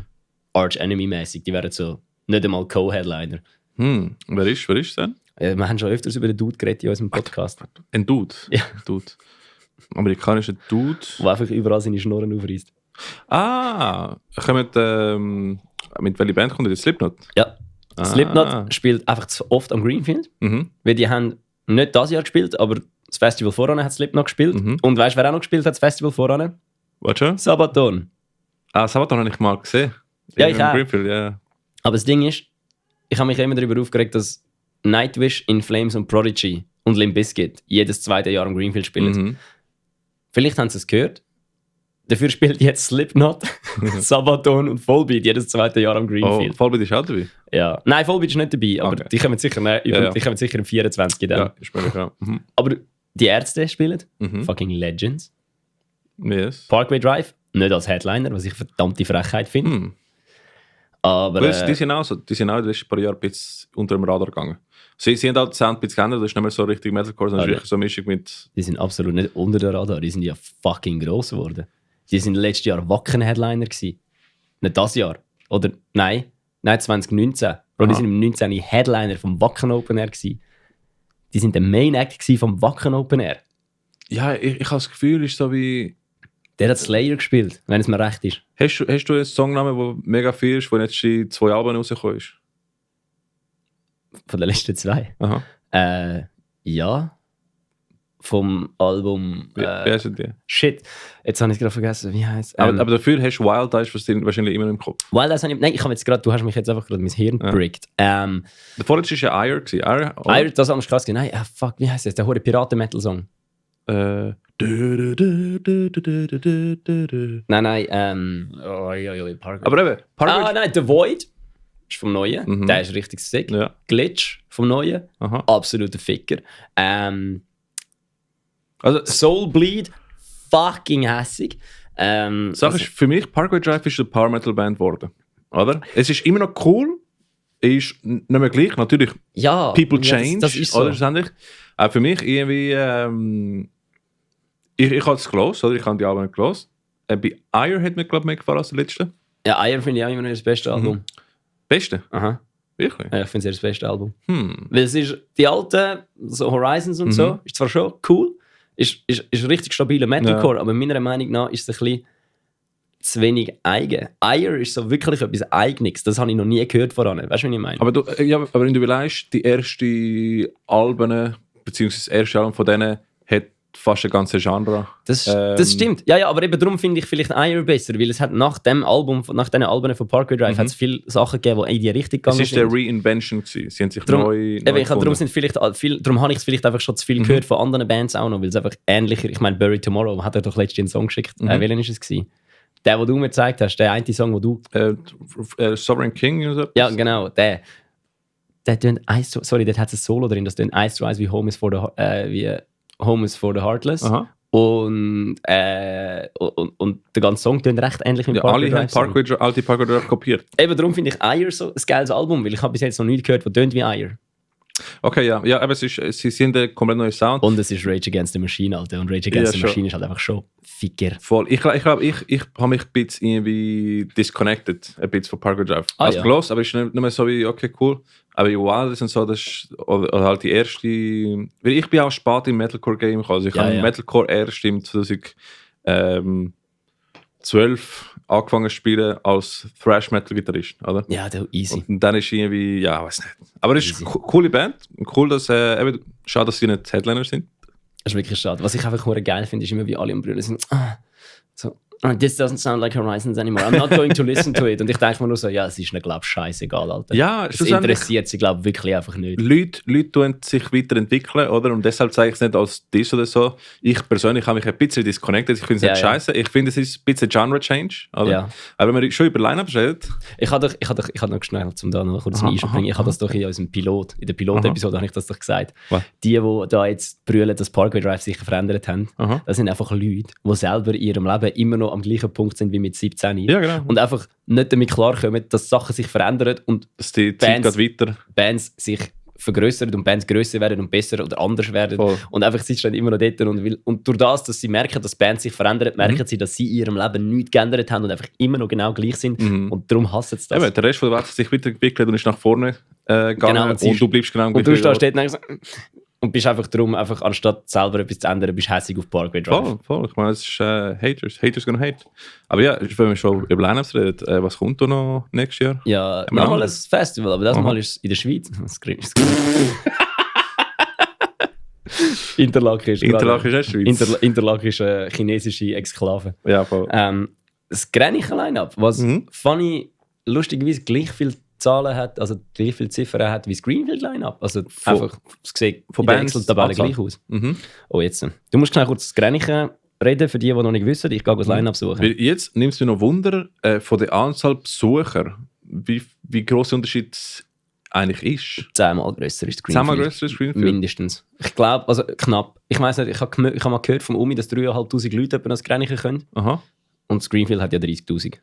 Arch-Enemy-mäßig, die wären so nicht einmal Co-Headliner. du? Wer ist es denn? Wir haben schon öfters über den Dude geredet in unserem Podcast. Ein Dude. Ja. Dude. Amerikanischer Dude. Der einfach überall seine Schnurren aufreißt. Mit welcher Band kommt der? Slipknot? Ja. Slipknot spielt einfach zu oft am Greenfield, weil die haben nicht das Jahr gespielt, aber das Festival voran hat Slipknot gespielt. Und weißt du, wer auch noch gespielt hat, das Festival voran? Was schon? Sabaton. Sabaton habe ich mal gesehen. Ja, ich auch. Greenfield, ja. Aber das Ding ist, ich habe mich immer darüber aufgeregt, dass Nightwish, In Flames und Prodigy und Limp Bizkit jedes 2. Jahr am Greenfield spielen. Vielleicht haben sie es gehört. Dafür spielt jetzt Slipknot, Sabaton und Volbeat jedes 2. Jahr am Greenfield. Oh, Volbeat ist auch dabei? Ja. Nein, Volbeat ist nicht dabei, aber Okay. die kommen sicher, die kommen sicher im 24. Dann. Ja, ist möglich, ja. Aber die Ärzte spielen fucking Legends. Yes. Parkway Drive, nicht als Headliner, was ich verdammte Frechheit finde. Aber Die sind auch in den letzten paar Jahren ein bisschen unter dem Radar gegangen. Sie haben halt den Sound ein bisschen geändert, das ist nicht mehr so richtig Metalcore, sondern ist so eine Mischung mit... die sind absolut nicht unter der Radar, die sind ja fucking gross geworden. Die sind letztes Jahr Wacken-Headliner gewesen. Nicht das Jahr. Oder nein 2019. Bro, die sind im 19. Headliner vom Wacken Open Air gewesen. Die sind der Main Act gewesen vom Wacken Open Air. Ja, ich habe das Gefühl, es ist so wie... Der hat Slayer gespielt, wenn es mir recht ist. Hast du einen Songnamen, der mega viel ist, der jetzt die 2 Alben rausgekommen ist? Von den letzten 2. Aha. Ja. Vom Album... Wie heißen die? Shit, jetzt habe ich es gerade vergessen. Wie heißt es? Aber dafür hast du Wild Eyes wahrscheinlich immer im Kopf. Well, das habe ich... Nein, ich habe jetzt gerade... Du hast mich jetzt einfach gerade mein Hirn gebrickt. Der vorletzte war ja Ire. Ire, das habe ich krass gesehen. Nein, fuck, wie heißt das? Der hohe Piraten-Metal-Song. Nein. Aber eben, Nein, The Void ist vom Neuen. Der ist richtig sick. Ja. Glitch vom Neuen. Aha. Absoluter Ficker. Also, Soul Bleed, fucking hässig. Sache ist, für mich, Parkway Drive ist eine Power Metal Band geworden. Oder? Es ist immer noch cool, ist nicht mehr gleich. Natürlich, ja, People change. Das ist so. Oder schlussendlich. Aber für mich irgendwie, ich habe es gelesen, oder? Ich habe die Alben nicht gelesen. Bei Ire hat mir, glaube ich, mehr gefallen als der letzte. Ja, Ire finde ich auch immer noch das beste Album. Beste? Aha. Wirklich? Ja, ich finde es das beste Album. Weil es ist, die alten, so Horizons und so, ist zwar schon cool, ist richtig stabiler Metalcore, aber meiner Meinung nach ist es ein bisschen zu wenig eigen. Ire ist so wirklich etwas Eigenes, das habe ich noch nie gehört voran. Weißt du, was ich meine? Aber wenn du überlegst, die ersten Alben, beziehungsweise das erste Album von denen, hat fast ein ganzes Genre. Das stimmt. Ja, aber eben darum finde ich vielleicht Ire besser, weil es hat nach diesen Alben von Parkway Drive hat es viele Sachen gegeben, die in die Richtung gegangen sind. Es war eine Reinvention gewesen. Sie haben sich neu darum gefunden. habe ich es vielleicht einfach schon zu viel gehört von anderen Bands auch noch, weil es einfach ähnlicher, ich meine Buried Tomorrow hat er doch letztens einen Song geschickt. Welchen ist es gewesen? Der, den du mir gezeigt hast, der eine Song, den du... Sovereign King oder so? Ja, genau, der tönt der hat ein Solo drin, das tönt Ice Rise wie Home is for the Heartless. Aha. Und der ganze Song tönt recht ähnlich wie Ja, alle haben alte Parkway Drive kopiert. Eben darum finde ich Ire so ein geiles Album, weil ich habe bis jetzt noch nichts gehört, das tönt wie Ire. Okay, ja, aber sie sind ein komplett neuer Sound. Und es ist Rage Against the Machine, Alter. Und Rage Against the schon. Machine ist halt einfach schon Ficker. Voll. Ich glaube, ich habe mich ein bisschen irgendwie disconnected, ein bisschen von Parkway Drive. Ja. Gehört, aber es ist nicht mehr so wie, okay, cool. Aber Wild und so, das ist oder halt die erste... Weil ich bin auch spät im Metalcore-Game gekommen. Also ich habe Metalcore erst im 2012 angefangen zu spielen als Thrash-Metal-Gitarrist, oder? Ja, easy. Und dann ist irgendwie, ja, weiß nicht. Aber es ist eine coole Band. Cool, dass, schade, dass sie nicht Headliner sind. Das ist wirklich schade. Was ich einfach nur geil finde, ist immer, wie alle am Brüllen sind. So, This doesn't sound like Horizons anymore. I'm not going to listen to it. Und ich denke mir nur so, ja, es ist mir, glaube ich, scheißegal, Alter. Ja, es interessiert sie, glaube ich, wirklich einfach nicht. Leute tun sich weiterentwickeln, oder? Und deshalb sage ich es nicht als Diss oder so. Ich persönlich habe mich ein bisschen disconnected. Ich finde es nicht scheiße. Ich finde, es ist ein bisschen Genre-Change, oder? Ja. Aber wenn man schon über Line-Ups redet... Ich habe noch schnell, um da noch kurz einspringen. Ich habe das doch in unserem in der Pilot-Episode habe ich das doch gesagt. Was? Die da jetzt brüllen, dass Parkway Drive sich verändert haben, das sind einfach Leute, die selber in ihrem Leben immer noch am gleichen Punkt sind wie mit 17. Ja, genau. Und einfach nicht damit klarkommen, dass Sachen sich verändern und dass die Zeit geht weiter. Bands sich vergrößern und Bands grösser werden und besser oder anders werden. Voll. Und einfach sie stehen immer noch dort. Und durch das, dass sie merken, dass Bands sich verändern, merken sie, dass sie in ihrem Leben nichts geändert haben und einfach immer noch genau gleich sind. Und darum hassen sie das. Ja, der Rest der Welt hat sich weiterentwickelt und ist nach vorne gegangen. Genau, und du bleibst genau gleich. Und du stehst dort und und bist einfach darum, anstatt selber etwas zu ändern, bist hässig auf Parkway Drive. Voll. Ich meine, es ist Haters gonna hate. Aber ja, wenn wir schon über Line-Ups reden, was kommt da noch nächstes Jahr? Ja, nochmal ein Festival, aber das Mal ist es in der Schweiz. Interlaken ist Schweiz. Interlaken ist eine chinesische Exklave. Ja, voll. Das Grenchen Line-Up, was funny, lustigerweise gleich viel Zahlen hat, also gleich viele Ziffern hat wie das Greenfield Line-Up. Also einfach, es sieht von der Excel-Tabelle gleich aus. Oh, jetzt. Du musst schnell kurz das Grenchen reden, für die noch nicht wissen. Ich gehe das Line-Up suchen. Jetzt nimmst du noch Wunder von der Anzahl Besucher, wie gross der Unterschied eigentlich ist. 10-mal grösser ist das Greenfield. 10-mal grösser ist das Greenfield? Mindestens. Ich glaube, also knapp. Ich weiss nicht, ich habe mal gehört vom Umi, dass 3'500 Leute etwa das Grenchen können. Aha. Und das Greenfield hat ja 30'000.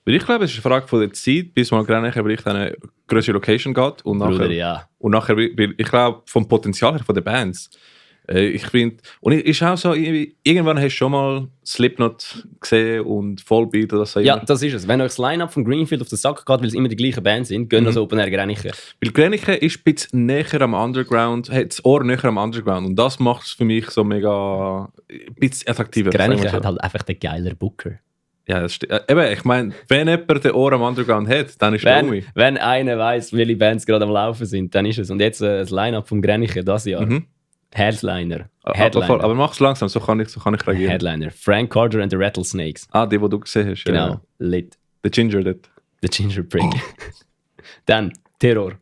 Weil ich glaube, es ist eine Frage von der Zeit, bis man Grenchen vielleicht eine größere Location geht. Und nachher, ich glaube, vom Potenzial her von den Bands. Ich finde, und ist auch so, irgendwann hast du schon mal Slipknot gesehen und Vollbeat oder so. Ja, das ist es. Wenn euch das Line-Up von Greenfield auf den Sack geht, weil es immer die gleichen Bands sind, gehen also Open Air Grenchen. Weil Grenchen ist ein bisschen näher am Underground, hat das Ohr näher am Underground und das macht es für mich so mega ein bisschen attraktiver. Grenchen hat halt einfach den geiler Booker. Ja, das stimmt. Eben, ich meine, wenn jemand den Ohr am Underground hat, dann ist der Umi. Wenn einer weiss, welche Bands gerade am Laufen sind, dann ist es. Und jetzt das Line-Up vom Grenchen dieses Jahr. Headliner. Aber mach es langsam, so kann ich reagieren. Headliner. Frank Carter and the Rattlesnakes. Ah, die du gesehen hast. Genau, ja. lit. The Ginger dort. The Ginger Prick. Dann Terror.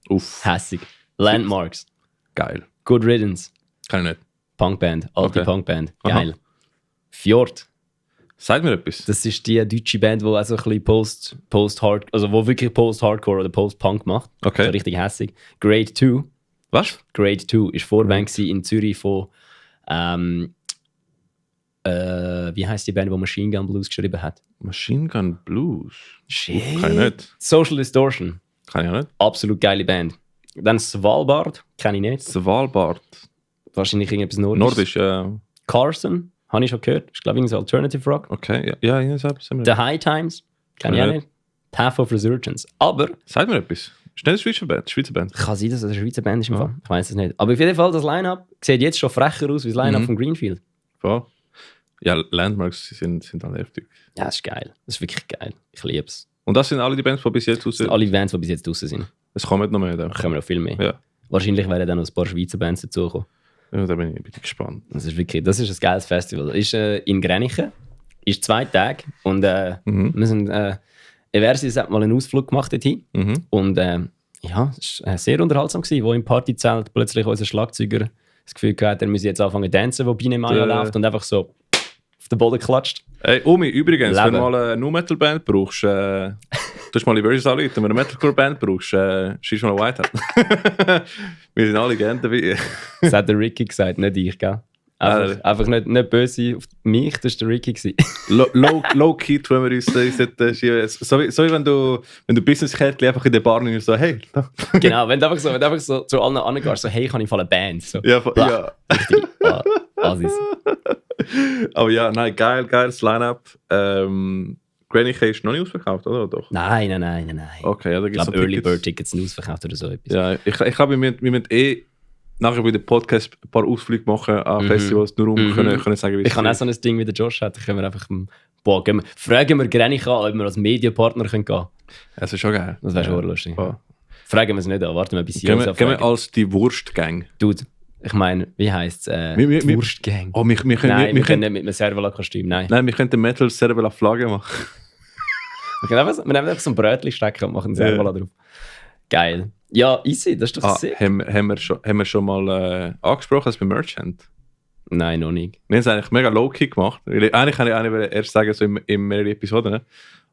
Uff. Hässig. Landmarks. Geil. Good Riddance. Kann ich nicht. Punkband. Alte Punkband. Geil. Fjord. Sag mir etwas. Das ist die deutsche Band, die also ein bisschen Post-Hard, also wo wirklich Post-Hardcore oder Post-Punk macht. Okay. So richtig hässig. Grade 2. Was? Grade 2 war Vorband in Zürich von wie heisst die Band, die Machine Gun Blues geschrieben hat? Machine Gun Blues? Shit. Kann ich nicht. Social Distortion. Kann ich nicht. Absolut geile Band. Dann Svalbard, kenne ich nicht. Svalbard. Wahrscheinlich irgendetwas Nordisches. Nordisch, ja. Carson, habe ich schon gehört. Ist glaube ich ein Alternative Rock. Okay, ja, The High Times, kenne ich auch nicht. Path of Resurgence. Aber... Sag mir etwas. Ist nicht eine Schweizer Band? Kann sein, dass es eine Schweizer Band ist. Ja. Ich weiß es nicht. Aber auf jeden Fall, das Line-Up sieht jetzt schon frecher aus wie das Line-Up von Greenfield. Voll. Ja, Landmarks sind alle heftig. Ja, das ist geil. Das ist wirklich geil. Ich liebe es. Und das sind alle die Bands, die bis jetzt raus sind? Alle Bands, die bis jetzt draußen sind. Es kommen noch mehr. Da kommen noch viel mehr. Ja. Wahrscheinlich werden dann noch ein paar Schweizer Bands dazukommen. Ja, da bin ich gespannt. Das ist ein geiles Festival. Ist in Grenchen. Ist 2 Tage. Und wir sind... Eversis hat mal einen Ausflug gemacht dorthin. Und ja, es war sehr unterhaltsam, wo im Partyzelt plötzlich unser Schlagzeuger das Gefühl hatte, er müsse jetzt anfangen zu tanzen, wo Biene Maya läuft und einfach so auf den Boden klatscht. Hey, Umi, übrigens, wenn du mal eine Nu-Metal-Band brauchst, du hast mal Eversis anrufen, wenn du eine Metalcore-Band brauchst, schießt mal Whitehead. Wir sind alle gerne dabei. Das hat der Ricky gesagt, nicht ich, gell? Einfach nicht böse auf mich, das war der Ricky. Low-key tun wir uns schieben. So wie wenn du Business-Kärtchen einfach in der Bar nimmst, so hey. Genau, wenn du einfach so zu allen angehst, so hey, kann ich eine Band. So, ja. Richtig. Basis. Aber ja, nein, geiles Line-Up. Grenchen ist noch nicht ausverkauft, oder? Doch? Nein. Okay, ja, da gibt es Early Bird Tickets sind ausverkauft oder so etwas. Ja, ich glaube, wir müssen nachher bei dem Podcast ein paar Ausflüge machen an Festivals, nur können sagen, wie es ich kann auch so ein Ding wie der Josh hat, können wir einfach fragen wir Grenchen an, ob wir als Medienpartner gehen können. Das ist schon geil. Das wäre schon lustig. Ja. Fragen wir es nicht an, warten wir bis sie uns anfragen. Gehen wir als die Wurstgang. Dude, Ich meine, wie heisst es? Wir- Wurstgang. Oh, wir können, Nein, wir wir können können, nicht mit einem Servola-Kostüm, nein. nein, wir könnten Metal Cervela Flagge machen. Wir nehmen einfach so ein Brötchen stecken und machen einen Servola drauf. Geil. Ja, easy, das ist doch sick. Haben wir schon mal angesprochen, dass wir Merch haben? Nein, noch nicht. Wir haben es eigentlich mega low-key gemacht. Eigentlich kann ich erst sagen, so in mehreren Episoden. Ne?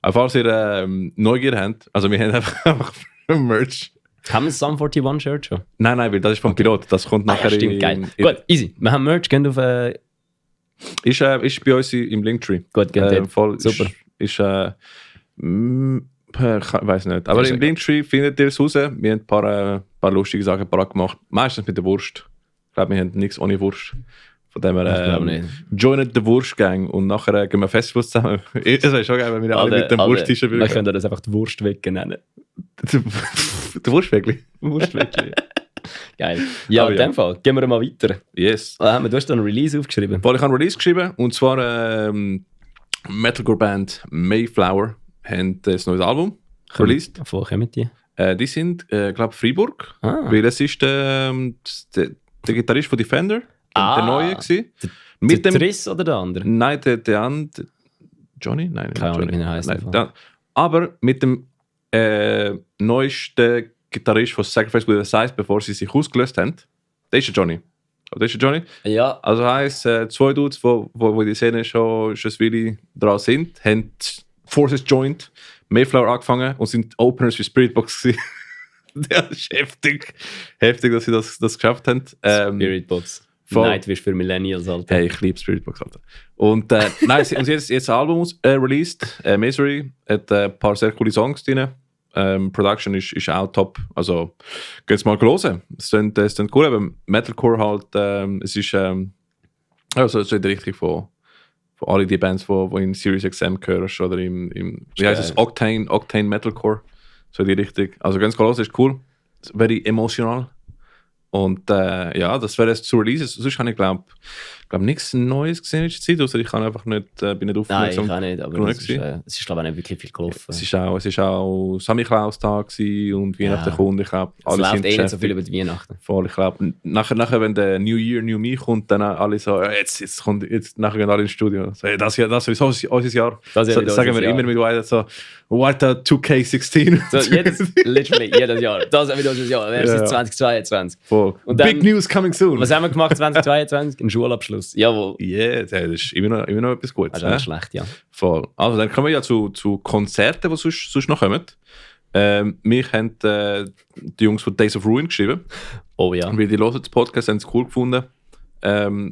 Aber falls ihr Neugier habt, also wir haben einfach Merch. Haben wir das Sum 41 Shirt schon? Nein, weil das ist vom Pilot. Das kommt nachher Stimmt, geil. Gut, easy. Wir haben Merch, gehen auf... Ist bei uns im Linktree. Gut, gehen dort. Voll, Super. Ich weiß nicht. Aber Ist im okay. Linktree findet ihr es raus. Wir haben ein paar lustige Sachen parat gemacht. Meistens mit der Wurst. Ich glaube, wir haben nichts ohne Wurst. Von dem Ich her glaube nicht. joinet den Wurstgang und nachher gehen wir Festivals zusammen. Es wäre schon geil, wenn wir alle mit dem Wursttisch Wir können das einfach die Wurstwecke nennen. Der Wurstwägli. Wurstwecke. Geil. Ja, Oh, in ja. dem Fall. Gehen wir mal weiter. Yes. Du hast da ein Release aufgeschrieben. Weil ich habe einen Release geschrieben und zwar Metalcore-Band Mayflower haben ein neues Album released. Wo kommen die? Die sind, glaube Freiburg, Ah. weil das ist der Gitarrist von Defender, der neue gewesen. Mit Der dem, Triss oder der andere? nein, der andere, Johnny? Nein, nicht Keine Ahnung, Johnny. wie er heisst Nein, einfach. aber mit dem neuesten Gitarrist von Sacrifice with a Size, bevor sie sich ausgelöst haben, der ist der Johnny. Das ist der Johnny. Ja. Also heisst, zwei Dudes, die die Szene schon ein Weile dran sind, haben Forces joined, Mayflower angefangen und sind Openers für Spiritbox gewesen. Das ist heftig. Heftig, dass sie das geschafft haben. Spiritbox. voll. Nightwish für Millennials, Alter. Hey, ich liebe Spiritbox, Alter. Und nein, sie haben jetzt ein Album released, Misery, hat ein paar sehr coole Songs drin. Production ist auch top. Also, geht's mal hören. Es klingt cool, aber Metalcore halt, es ist also so in der Richtung von all die Bands, die in Sirius XM gehören oder wie heißt es, Octane Metalcore, so in die Richtung. Also ganz hören, ist cool, very emotional. Und ja, das wäre es zu releasen. Sonst habe ich glaube nichts Neues gesehen in der Zeit, außer ich kann einfach nicht, bin nicht Nein, aufmerksam. ich auch nicht, aber genug es ist glaube ich nicht wirklich viel gelaufen. Es ist auch Sammy Klaus Tag gewesen und Weihnachten Ja. kommt. Ich glaube, Es alle läuft sind eh nicht so viel beschäftigt. über die Weihnachten. Voll, ich glaube, nachher, wenn der New Year, New Me kommt, dann alle so, ja, jetzt nachher gehen alle ins Studio. So, hey, das ist unser Jahr. Das ist ja So, wieder sagen unser wir Jahr. immer mit weiter so, what a 2K16. So, literally jedes Jahr. Das ist wieder unser Jahr. Wer ist Ja. jetzt 2022? Voll. Und dann- Big News coming soon. Was haben wir gemacht 2022? Ein Schulabschluss. Jawohl. Yeah, das ist immer noch etwas Gutes. Das ist auch nicht schlecht, ja. Voll. Also dann kommen wir ja zu Konzerten, die sonst noch kommen. Mich haben die Jungs von Days of Ruin geschrieben. Oh ja. Weil die hören den Podcast, haben es cool gefunden.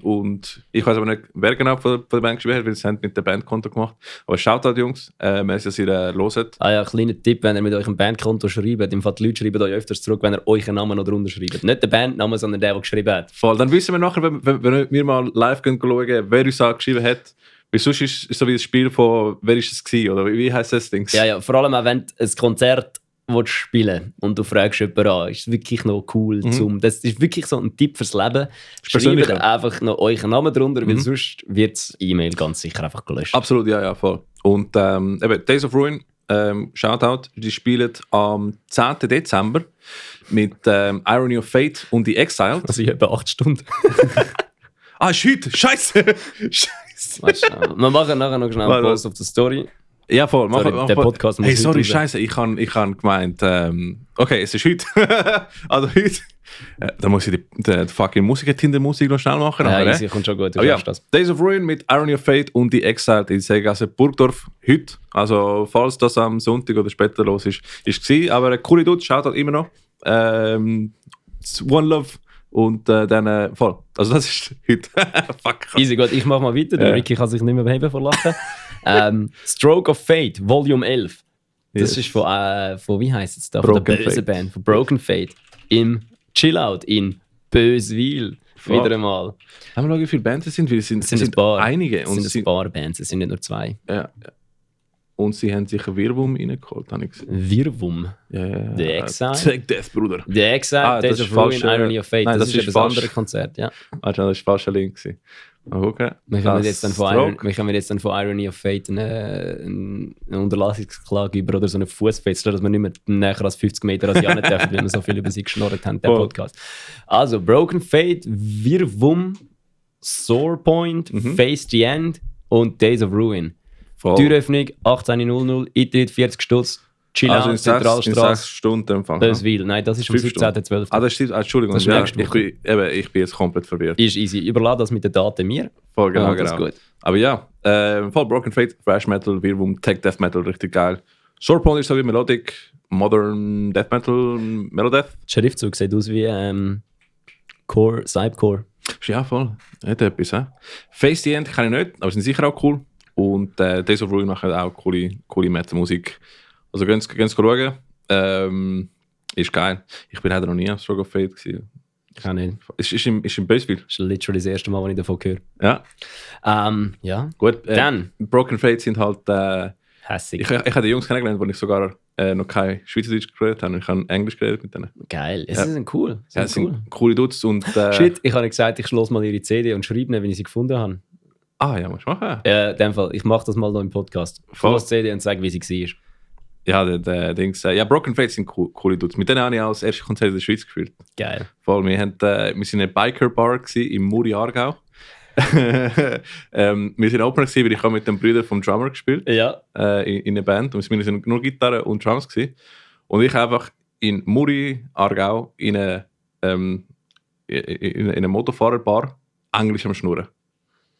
Und ich weiß aber nicht, wer genau von der Band geschrieben hat, weil sie haben mit der Band Konto gemacht. Aber Shoutout, Jungs, wenn ihr sie hören. Ah ja, kleiner Tipp, wenn ihr mit eurem Bandkonto schreibt, im Fall die Leute schreiben euch öfters zurück, wenn ihr euren Namen noch drunter schreibt. Nicht der Bandname, sondern der geschrieben hat. Voll. Dann wissen wir nachher, wenn wir mal live gehen schauen, wer uns angeschrieben hat. Weil sonst ist es so wie das Spiel von, wer ist es gewesen, oder wie heisst das Ding? Ja, ja, vor allem auch wenn du ein Konzert willst spielen und du fragst jemanden an, ist es wirklich noch cool das ist wirklich so ein Tipp fürs Leben. persönlich, Schreibt einfach noch euren Namen drunter, weil sonst wird das E-Mail ganz sicher einfach gelöscht. Absolut, ja, voll. Und eben, Days of Ruin, Shoutout, die spielen am 10. Dezember mit Irony of Fate und die Exiled. Also ich etwa 8 Stunden. Ah, ist heute! Scheiße! Scheiße! Weißt du, wir machen nachher noch schnell einen Warte. Post auf die Story. Ja, voll. Sorry, der Podcast muss Hey, heute sorry, raus. scheiße, ich han gemeint, okay, es ist heute. Also heute. Da muss ich die fucking Musiker-Tinder-Musik noch schnell machen. Ja, aber, easy, kommt schon gut, du aber ja, schaffst das. Days of Ruin mit Irony of Fate und die Exiled in Seegasse Burgdorf heute. Also, falls das am Sonntag oder später los ist gewesen. Aber eine coole Dude, schaut halt immer noch. One Love und dann voll. Also, das ist heute. Fuck. Easy, gut, ich mach mal weiter. Der Ja. Ricky kann sich nicht mehr beheben vor Lachen. Stroke of Fate, Volume 11. Das Yes. ist von wie heisst es da? Broken von der bösen Fate. Band, von Broken Fate. Im Chillout in Böswil. Voll. Wieder einmal. Haben wir noch, wie viele Bands es sind? Weil es sind ein paar. einige. Es Und sind ein paar Bands, es sind nicht nur 2. Ja. und sie haben sich einen Wirrwurm reingeholt, habe ich gesehen. Wirwum. Yeah. The Exile? Take Death, Bruder. The Exile, Days das of ist Ruin, falsch, Irony of Fate. nein, das das ist ist ein falsch. anderes Konzert, ja. Das war falsch Link. Okay. Wir können jetzt dann von Irony of Fate eine Unterlassungsklage über oder so einen Fußfest, dass wir nicht mehr näher als 50 Meter als Janet dürfen, weil wir so viel über sie geschnorrt haben, der Voll. Podcast. Also, Broken Fate, Wirwum, Sore Point, Face the End und Days of Ruin. Voll. Türöffnung 18.00, Eintritt 40 Stutz, Chill Also in out, 6 Zentralstraße. Stunden empfangen. Das will. Nein, das ist am 5 Stunden. 17.12. Das stimmt. Entschuldigung, Das ist ja, nächste ich, Woche. ich bin jetzt komplett verwirrt. Ist easy. Überlass das mit den Daten mir. Voll, genau, das ist genau. gut. Aber ja, voll Broken Fate, Thrash Metal, Wirwurm, Tech Death Metal, richtig geil. Sorepoint ist so wie Melodic, Modern Death Metal, Melodeath. Der Schriftzug sieht aus wie Core, Cybercore. Ja, voll. Hat etwas, hä? Face the End kann ich nicht, aber sind sicher auch cool. Und Days of Ruin machen auch coole Metal-Musik. Also gehen Sie schauen. Ist geil. Ich bin leider noch nie am Struggle of Fate gewesen. Ich kann nicht. Ist in Böswil. Das ist literally das erste Mal, wenn ich davon höre. Ja, Ja, gut. dann. Broken Fate sind halt... Hässig. Ich habe die Jungs kennengelernt, wo ich sogar noch kein Schweizerdeutsch geredet habe. Ich habe Englisch geredet mit denen. Geil. Es Ja. sind cool. Ja, es sind coole Dudes und... Shit, ich habe gesagt, ich schloss mal ihre CD und schreibe ihnen, wenn ich sie gefunden habe. Ja, musst du machen. In dem Fall, ich mache das mal noch im Podcast. Voll. Schloss die CD und sage, wie sie war. Ja, der Dings... ja, Broken Fate sind coole Dudes. Mit denen habe ich auch das erste Konzert in der Schweiz gespielt. Geil. Voll, wir sind in einer Biker-Bar im Muri Aargau. Wir sind Opener gewesen, weil ich habe mit den Brüdern vom Drummer gespielt Ja. in einer Band und wir sind nur Gitarre und Drums gewesen. Und ich einfach in Muri Aargau in einer Motorfahrerbar Englisch am Schnurren.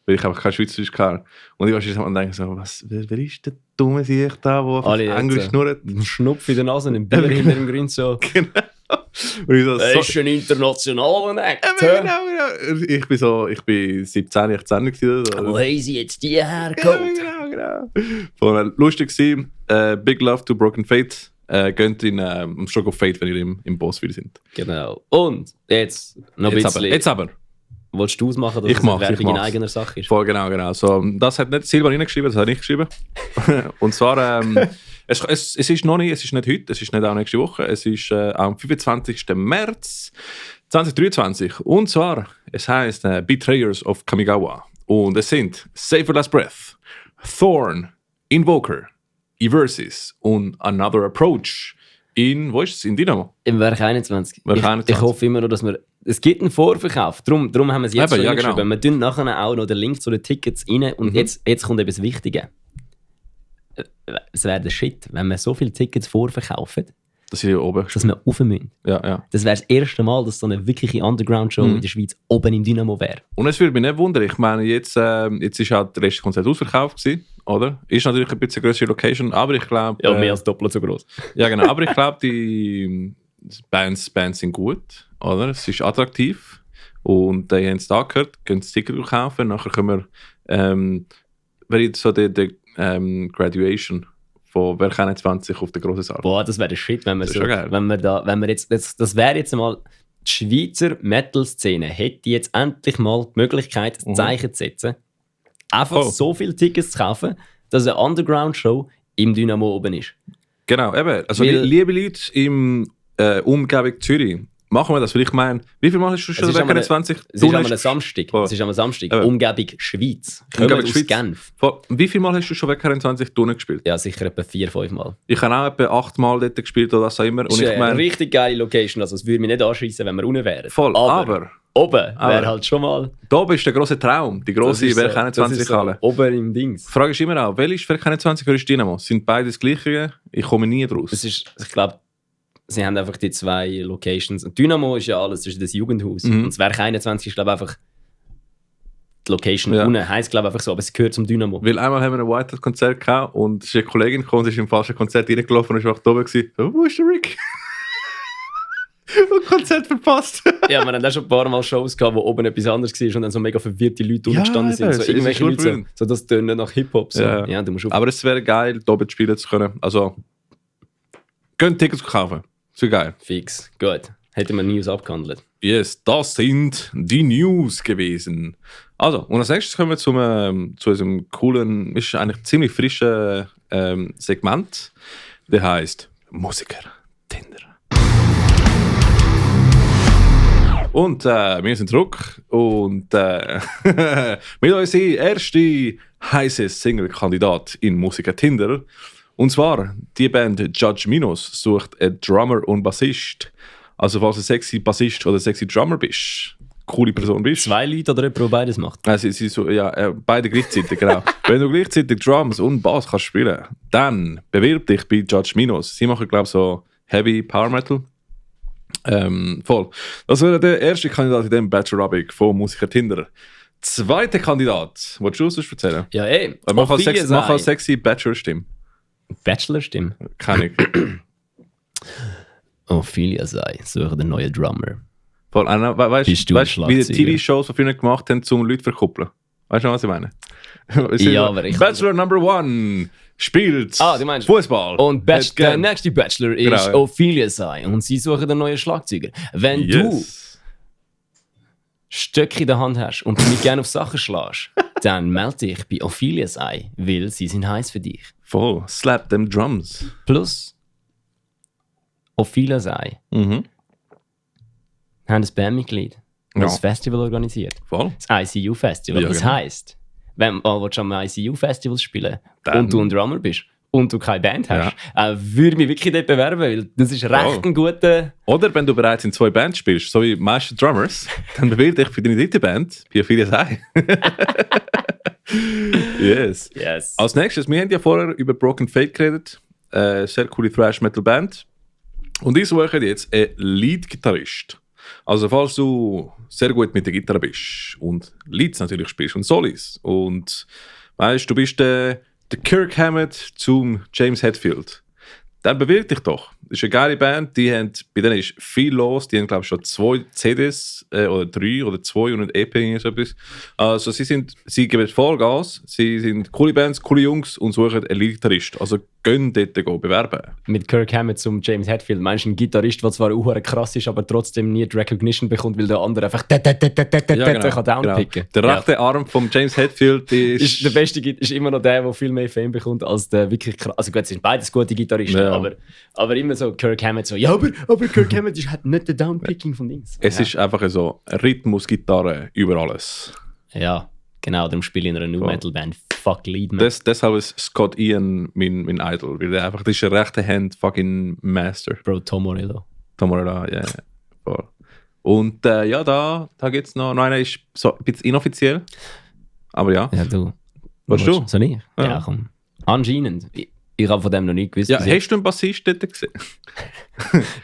Weil ich einfach kein Schweizerdeutsch kann. Und ich war schon am denken, so, wer ist der dumme Sieg da, der einfach Alle Englisch jetzt, schnurrt? Ein Schnupf in der Nase und ein Bier hinter dem Grün so. Genau. Und ich so, Das ist ein internationaler Act. genau. Ich bin 17, 18 gewesen. Wo Oder? haben sie jetzt die Ja, hergeholt? genau. Voll lustig gewesen. Big Love to Broken Fate. Geht in am Struggle of Fate, wenn ihr im Boss wieder sind. Genau. Und jetzt noch ein bisschen. Jetzt aber. Willst du ausmachen, dass Ich es mach's, Werbung ich in mach's. eigener Sache ist? Voll genau. So, das hat nicht Silvan reingeschrieben, das hat ich geschrieben. Und zwar, es ist noch nicht, es ist nicht heute, es ist nicht auch nächste Woche, es ist am 25. März 2023. Und zwar, es heißt Betrayers of Kamigawa. Und es sind Save Your Last Breath, Thorn, Invoker, Eversis und Another Approach. Wo ist es? In Dynamo? Im Werk 21. Werk Ich 21. hoffe immer noch, dass wir... Es gibt einen Vorverkauf, darum haben wir es jetzt Eben, schon ja, hingeschrieben. genau. Wir tun nachher auch noch den Link zu den Tickets rein und jetzt kommt eben das Wichtige. Es wäre der Shit, wenn wir so viele Tickets vorverkaufen, Das ist hier oben. dass wir rauf müssen. Ja. Das wäre das erste Mal, dass so eine wirkliche Underground-Show in der Schweiz oben im Dynamo wäre. Und es würde mich nicht wundern, ich meine, jetzt ist auch der restliche Konzert ausverkauft gewesen, oder? Ist natürlich ein bisschen größere Location, aber ich glaube... als doppelt so groß. Ja, genau, aber ich glaube, die Bands sind gut, oder? Es ist attraktiv und die haben es da gehört, können das Ticket kaufen, nachher können wir wäre jetzt so die Graduation von Werk 21 auf den grossen Saal. Boah, das wäre der Shit, wenn wir Das ist so, schon geil. wenn wir jetzt, das wäre jetzt mal, die Schweizer Metal-Szene hätte jetzt endlich mal die Möglichkeit, ein Zeichen zu setzen, einfach so viele Tickets zu kaufen, dass eine Underground-Show im Dynamo oben ist. Genau, eben. Also, Weil- liebe Leute im Umgebung Zürich, machen wir das, weil ich meine, wie viel Mal hast du schon Es ist Werk am 21? Es ist am Samstag. Oh. Es ist am Samstag. Eben. Umgebung Schweiz. Kommen Umgebung aus Schweiz. Genf. Wie viel Mal hast du schon Werk 21 Tunnel gespielt? Ja, sicher etwa 4-5 Mal. Ich habe auch etwa 8 Mal dort gespielt oder was auch immer. Das Und ist ich eine meine, richtig geile Location. Also es würde mich nicht anschiessen, wenn wir unten wären. voll, aber oben Aber- wäre halt schon mal... da oben ist der grosse Traum, die grosse Werk 21 Halle. Oben im Dings. Die Frage ist immer auch, welches ist Werk 21 oder ist Dynamo? Sind beide das Gleiche? Ich komme nie draus. Es ist, ich glaube, sie haben einfach die zwei Locations. Und Dynamo ist ja alles, das ist das Jugendhaus. Mhm. Und das Werk 21 ist, glaube ich, einfach die Location Ja. unten. Heisst, glaube ich, einfach so, aber es gehört zum Dynamo. Weil einmal haben wir ein Whitehead-Konzert gehabt und es ist eine Kollegin gekommen, sie ist im falschen Konzert reingelaufen und ist einfach da oben gewesen. So, wo ist der Rick? und Konzert verpasst. Ja, wir haben auch schon ein paar Mal Shows gehabt, wo oben etwas anderes war und dann so mega verwirrte Leute Ja, rumgestanden sind. eben, So es ist irgendwelche Leute, urbrüllend. so das tönt nach Hip-Hop. So. Ja. Ja, du musst auf. Aber es wäre geil, da oben spielen zu können. Also, könnt Tickets kaufen. Das wäre geil. Fix. Gut. Hätten wir News abgehandelt. Yes, das sind die News gewesen. Also, und als nächstes kommen wir zu unserem coolen, ist eigentlich ziemlich frischen Segment. Der heisst Musiker Tinder. Und wir sind zurück und mit unserer ersten heiße Single-Kandidat in Musiker Tinder. Und zwar die Band Judge Minos sucht einen Drummer und Bassist. Also falls du sexy Bassist oder sexy Drummer bist, coole Person bist. 2 Leute oder jemand, der beides macht? Also, beide gleichzeitig, genau. Wenn du gleichzeitig Drums und Bass kannst spielen, dann bewirb dich bei Judge Minos. Sie machen, glaube ich, so Heavy Power Metal. Voll. Das wäre der erste Kandidat in dem Bachelor-Abig von Musiker Tinder. Zweiter Kandidat. Wolltest du uns erzählen? Ja, ey. Mach als sexy Bachelor-Stimme. Bachelor-Stimme? Kann ich. Ophelia sei, suche den neuen Drummer. Voll. Weißt du, wie die Schlagzeuger? TV-Shows, die früher gemacht haben, um Leute zu verkuppeln? Weißt du, was ich meine? Ja, aber ich... Bachelor Number 1 spielt du meinst Fußball. Und der nächste Bachelor ist Genau, ja. Ophelia sei und sie suchen den neuen Schlagzeuger. Wenn du Stöcke in der Hand hast und nicht gerne auf Sachen schlägst, dann melde dich bei Ophelia sei, weil sie sind heiß für dich. Voll. Slap them drums. Plus, Ophelia sei Mhm. haben ein Bandmitglied, das Ja. ein Festival organisiert. Voll. Das ICU-Festival. Ja, Das genau. heisst, wenn du am ICU-Festival spielen Dann- und du ein Drummer bist und du keine Band hast, würde ich mich wirklich dort bewerben, weil das ist recht ein guter... Oder wenn du bereits in 2 Bands spielst, so wie die meisten Drummers, dann bewirb dich für deine dritte Band bei Ophelia Sei. Yes. Yes. Als nächstes, wir haben ja vorher über Broken Fate geredet. Sehr coole Thrash-Metal-Band. Und ich suche jetzt einen Lead-Gitarrist. Also falls du sehr gut mit der Gitarre bist und Leads natürlich spielst und Solis und weißt, du bist der Kirk Hammett zum James Hetfield, dann bewirb dich doch. Das ist eine geile Band, bei denen ist viel los, die haben glaube ich schon 2 CDs oder 3 oder 2 und ein EP oder so etwas. Also sie geben Vollgas, sie sind coole Bands, coole Jungs und suchen einen Lead-Gitarrist. Also gehen dort bewerben. Mit Kirk Hammett zum James Hetfield. Meinst du, ein Gitarrist, der zwar auch krass ist, aber trotzdem nie die Recognition bekommt, weil der andere einfach kann downpicken. Der rechte Arm von James Hetfield Ist der beste ist immer noch der viel mehr Fame bekommt als der wirklich krass. Also gut, es sind beides gute Gitarristen, Ja. aber immer so Kirk Hammett so, ja, aber Kirk Hammett hat nicht den Downpicking von Dings. Es ist einfach so Rhythmus-Gitarre über alles. Ja, genau, darum spiele ich in einer New Metal Band. Fuck Lead, man. Deshalb ist Scott Ian mein Idol, weil der einfach, das ist eine rechte Hand fucking Master. Bro, Tom Morello. Tomorrow, ja, voll. Und da gibt es noch einer, ist so ein bisschen inoffiziell, aber ja. Ja, du. Willst du? Soll ich? Ja. Ja, komm. Anscheinend. Ich habe von dem noch nicht gewusst. Ja, bis jetzt. hast du einen Bassist dort gesehen?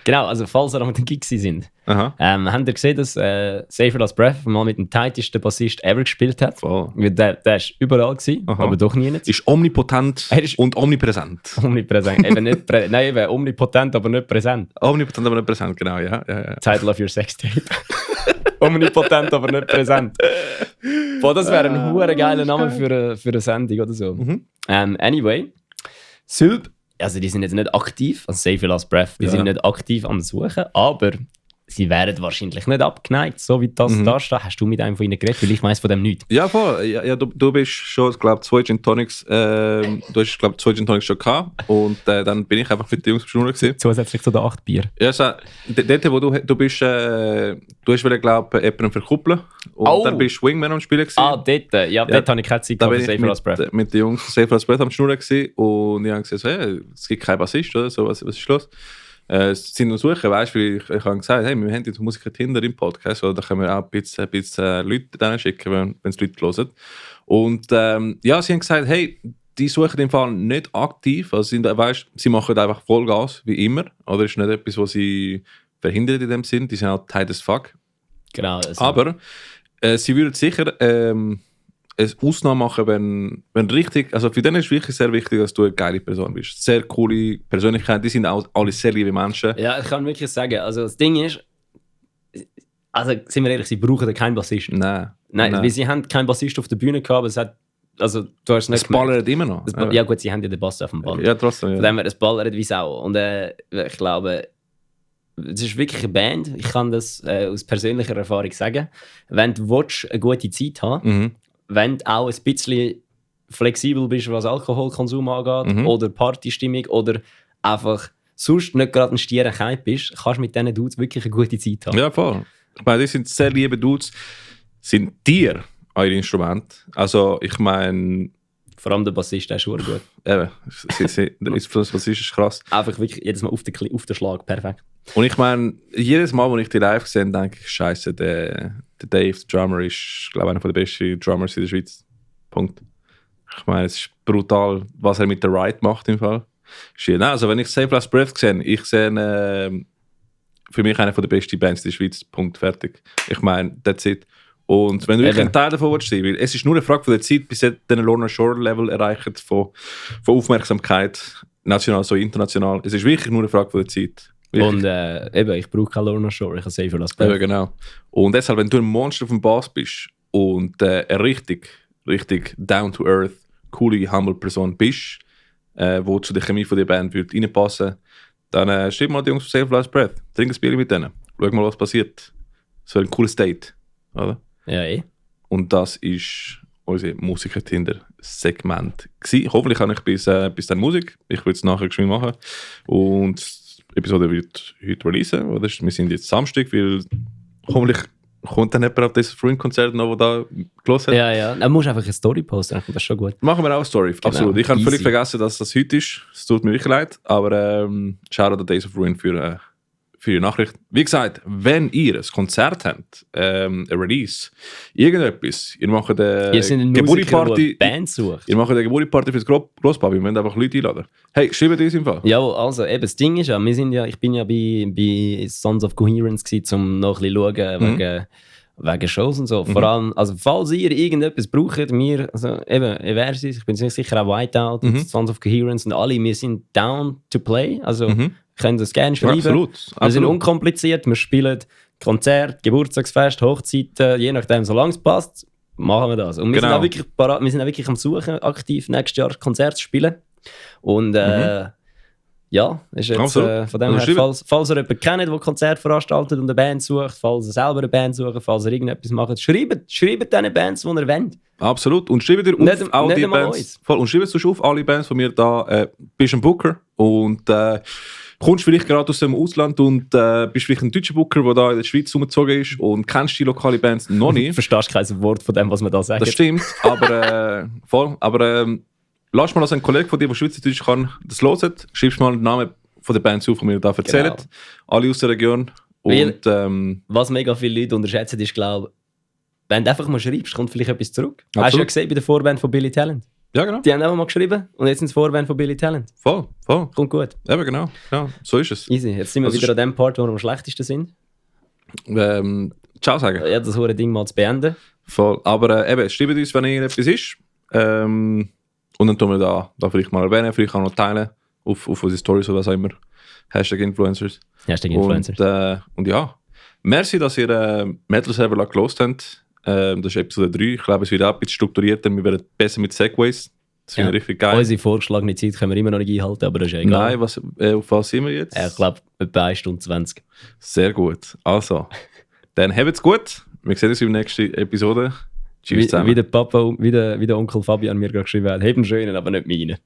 Genau, also falls ihr am den Gig sind, Aha, habt ihr gesehen, dass Safer Last Breath mal mit dem tightesten Bassist ever gespielt hat? voll. Weil der war überall, gewesen, Aha. aber doch nie nicht. Ist omnipotent Er ist- und omnipräsent. Omnipräsent. Eben nicht nein, eben omnipotent, aber nicht präsent. Omnipotent, aber nicht präsent, genau, ja. Title of your Sextape. Omnipotent, aber nicht präsent. Boah, das wäre ein hure geiler Name für eine Sendung oder so. Mhm. Anyway, Sylp, also die sind jetzt nicht aktiv, also Save Your Last Breath, die Ja. sind nicht aktiv am Suchen, aber sie wären wahrscheinlich nicht abgeneigt, so wie das da steht. Hast du mit einem von ihnen geredet? Weil ich weiss von dem nichts. Ja, voll. Ja, du bist schon, glaube ich, 2 Gin Tonics, du hast, glaube ich, 2 Gin Tonics schon gehabt und dann bin ich einfach mit den Jungs auf Schnur gewesen. Zusätzlich zu den 8 Bier. Ja, so, dort, wo du bist, du hast wieder, glaube ich, jemanden verkuppeln und Oh. dann bist du Wingman am Spielen gewesen. Dort. Ja, dort habe ich keine Zeit Da für bin ich Save Your Last Breath. mit den Jungs von Safe Last Breath am Schnurren gewesen und ich habe gesagt, so, hey, es gibt keinen Bassist oder so, was ist los? Sie sind am Suchen, weißt du, weil ich habe gesagt, hey, wir haben jetzt Musiker Tinder im Podcast, oder da können wir auch ein bisschen Leute denen schicken, wenn es Leute hören. Und ja, sie haben gesagt, hey, die suchen im Fall nicht aktiv, also sie machen einfach Vollgas, wie immer, oder ist nicht etwas, was sie verhindert in dem Sinn, die sind halt tight as fuck. Genau. Also, Aber sie würden sicher eine Ausnahme machen, wenn richtig, also für den ist wirklich sehr wichtig, dass du eine geile Person bist. Sehr coole Persönlichkeit, die sind auch alle sehr liebe Menschen. ja, ich kann wirklich sagen, also das Ding ist, also sind wir ehrlich, sie brauchen keinen Bassist. Nein. Nein, weil sie haben keinen Bassist auf der Bühne gehabt, aber es hat, also du hast es nicht Es ballert immer noch. Ja gut, sie haben ja den Bass auf dem Ball. Ja, trotzdem. Von Ja. dem her, es ballert wie Sau. Und ich glaube, es ist wirklich eine Band, ich kann das aus persönlicher Erfahrung sagen, wenn du willst, eine gute Zeit haben, Mhm. wenn du auch ein bisschen flexibel bist, was Alkoholkonsum angeht, oder Partystimmung, oder einfach sonst nicht gerade ein stierer Keib bist, kannst du mit diesen Dudes wirklich eine gute Zeit haben. Ja, voll. Ich meine, die sind sehr liebe Dudes. Sind dir eure Instrumente? Also, ich meine... Vor allem der Bassist, der ist schon gut. Eben, das Bassist ist krass. Einfach wirklich jedes Mal auf den Schlag, perfekt. Und ich meine, jedes Mal, wenn ich die live sehe, denke ich, Scheiße, der Dave, der Drummer, ist, glaube ich, einer der besten Drummers in der Schweiz. Punkt. Ich meine, es ist brutal, was er mit der Ride macht im Fall. Schön. Also, wenn ich Save Last Breath sehe, ich sehe für mich eine der besten Bands in der Schweiz. Punkt, fertig. Ich meine, that's it. Und wenn du wirklich ein Teil davon willst sein, weil es ist nur eine Frage von der Zeit, bis sie den Lorna Shore Level erreicht von Aufmerksamkeit, national so international. Es ist wirklich nur eine Frage von der Zeit. Wirklich. Und ich brauche keine Lorna Shore, ich habe Save Last Breath. Ja, genau. Und deshalb, wenn du ein Monster auf dem Bass bist und eine richtig down to earth, coole, humble Person bist, wo zu der Chemie von der Band wird reinpassen, dann schreib mal die Jungs auf Save Last Breath, trink ein Bier mit denen, schau mal, was passiert. Das wäre ein cooles Date, oder? Ja, Und das ist unser Musiker-Tinder-Segment gewesen. Hoffentlich kann ich bis dann Musik. Ich will es nachher geschwind machen. Und die Episode wird heute releasen. Oder? Wir sind jetzt Samstag, weil hoffentlich kommt dann jemand auf das Freund-Konzert noch, der da gehört hat. Ja. Dann musst du einfach eine Story posten, dann kommt das schon gut. Machen wir auch eine Story, Genau. absolut. Ich habe völlig Easy. vergessen, dass das heute ist. Es tut mir wirklich leid. Aber schau an Days of Ruin für die Nachricht. Wie gesagt, wenn ihr ein Konzert habt, ein Release, irgendetwas, ihr macht eine Ihr seid ein Musiker, der eine Geburtstagsparty, Band sucht. ihr macht eine Geburtstagsparty für das Grosspapi, wir müssen einfach Leute einladen. Hey, schreibt uns im Fall. Ja, also eben, das Ding ist ja, ich bin ja bei Sons of Coherence gewesen, um noch ein bisschen zu schauen, wegen Shows und so. Vor allem, also falls ihr irgendetwas braucht, also eben, Eversis, ich bin ziemlich sicher auch Whiteout, und Sons of Coherence und alle, wir sind down to play, also können das gerne schreiben. Absolut. Wir sind unkompliziert, wir spielen Konzert, Geburtstagsfest, Hochzeiten, je nachdem, solange es passt, machen wir das. Und wir sind auch wirklich parat, wir sind auch wirklich am Suchen, aktiv nächstes Jahr Konzerte zu spielen. Und ja, ist jetzt von dem her, falls ihr jemanden kennt, der Konzert veranstaltet und eine Band sucht, falls ihr selber eine Band sucht, falls ihr irgendetwas macht, schreibt diesen Bands, die ihr wollt. Absolut. Und schreibt ihr auf all die Bands. Voll. Und schreibt auf alle Bands von mir da, bist ein Booker und kommst vielleicht gerade aus dem Ausland und bist vielleicht ein deutscher Booker, der da in der Schweiz umgezogen ist und kennst die lokale Bands noch nicht. Verstehst kein Wort von dem, was man da sagt. Das stimmt, aber voll. Aber lass mal als ein Kollege von dir, der Schweizerdeutsch kann, das hören. Schreibst mal den Namen von der Band auf, die wir da erzählen. Genau. Alle aus der Region. Und, was mega viele Leute unterschätzen, ist, glaube ich, wenn du einfach mal schreibst, kommt vielleicht etwas zurück. Absolut. Hast du ja gesehen bei der Vorband von Billy Talent? Ja, genau. Die haben einfach mal geschrieben und jetzt sind sie Vorband von Billy Talent. Voll. Kommt gut. Eben, genau. Ja, so ist es. Easy. Jetzt sind wir wieder an dem Part, wo wir am schlechtesten sind. Ciao sagen. Ja, das hohe Ding mal zu beenden. Voll. Aber eben, schreibt uns, wenn irgendetwas ist. Und dann tun wir da vielleicht mal erwähnen, vielleicht auch noch teilen auf unsere Stories oder was auch immer. #Influencers. Und ja, merci, dass ihr Metal Server gelost habt. Das ist Episode 3. Ich glaube, es wird auch ein bisschen strukturierter. Wir werden besser mit Segways. Das finde ich richtig geil. Unsere vorgeschlagene Zeit können wir immer noch nicht einhalten, aber das ist ja egal. Nein, auf was sind wir jetzt? Ich glaube, etwa 1 Stunde 20. Sehr gut. Also, dann habt's gut. Wir sehen uns in der nächsten Episode. Tschüss zusammen. Wie der Papa, wie der Onkel Fabian mir gerade geschrieben hat, heben schönen, aber nicht meine.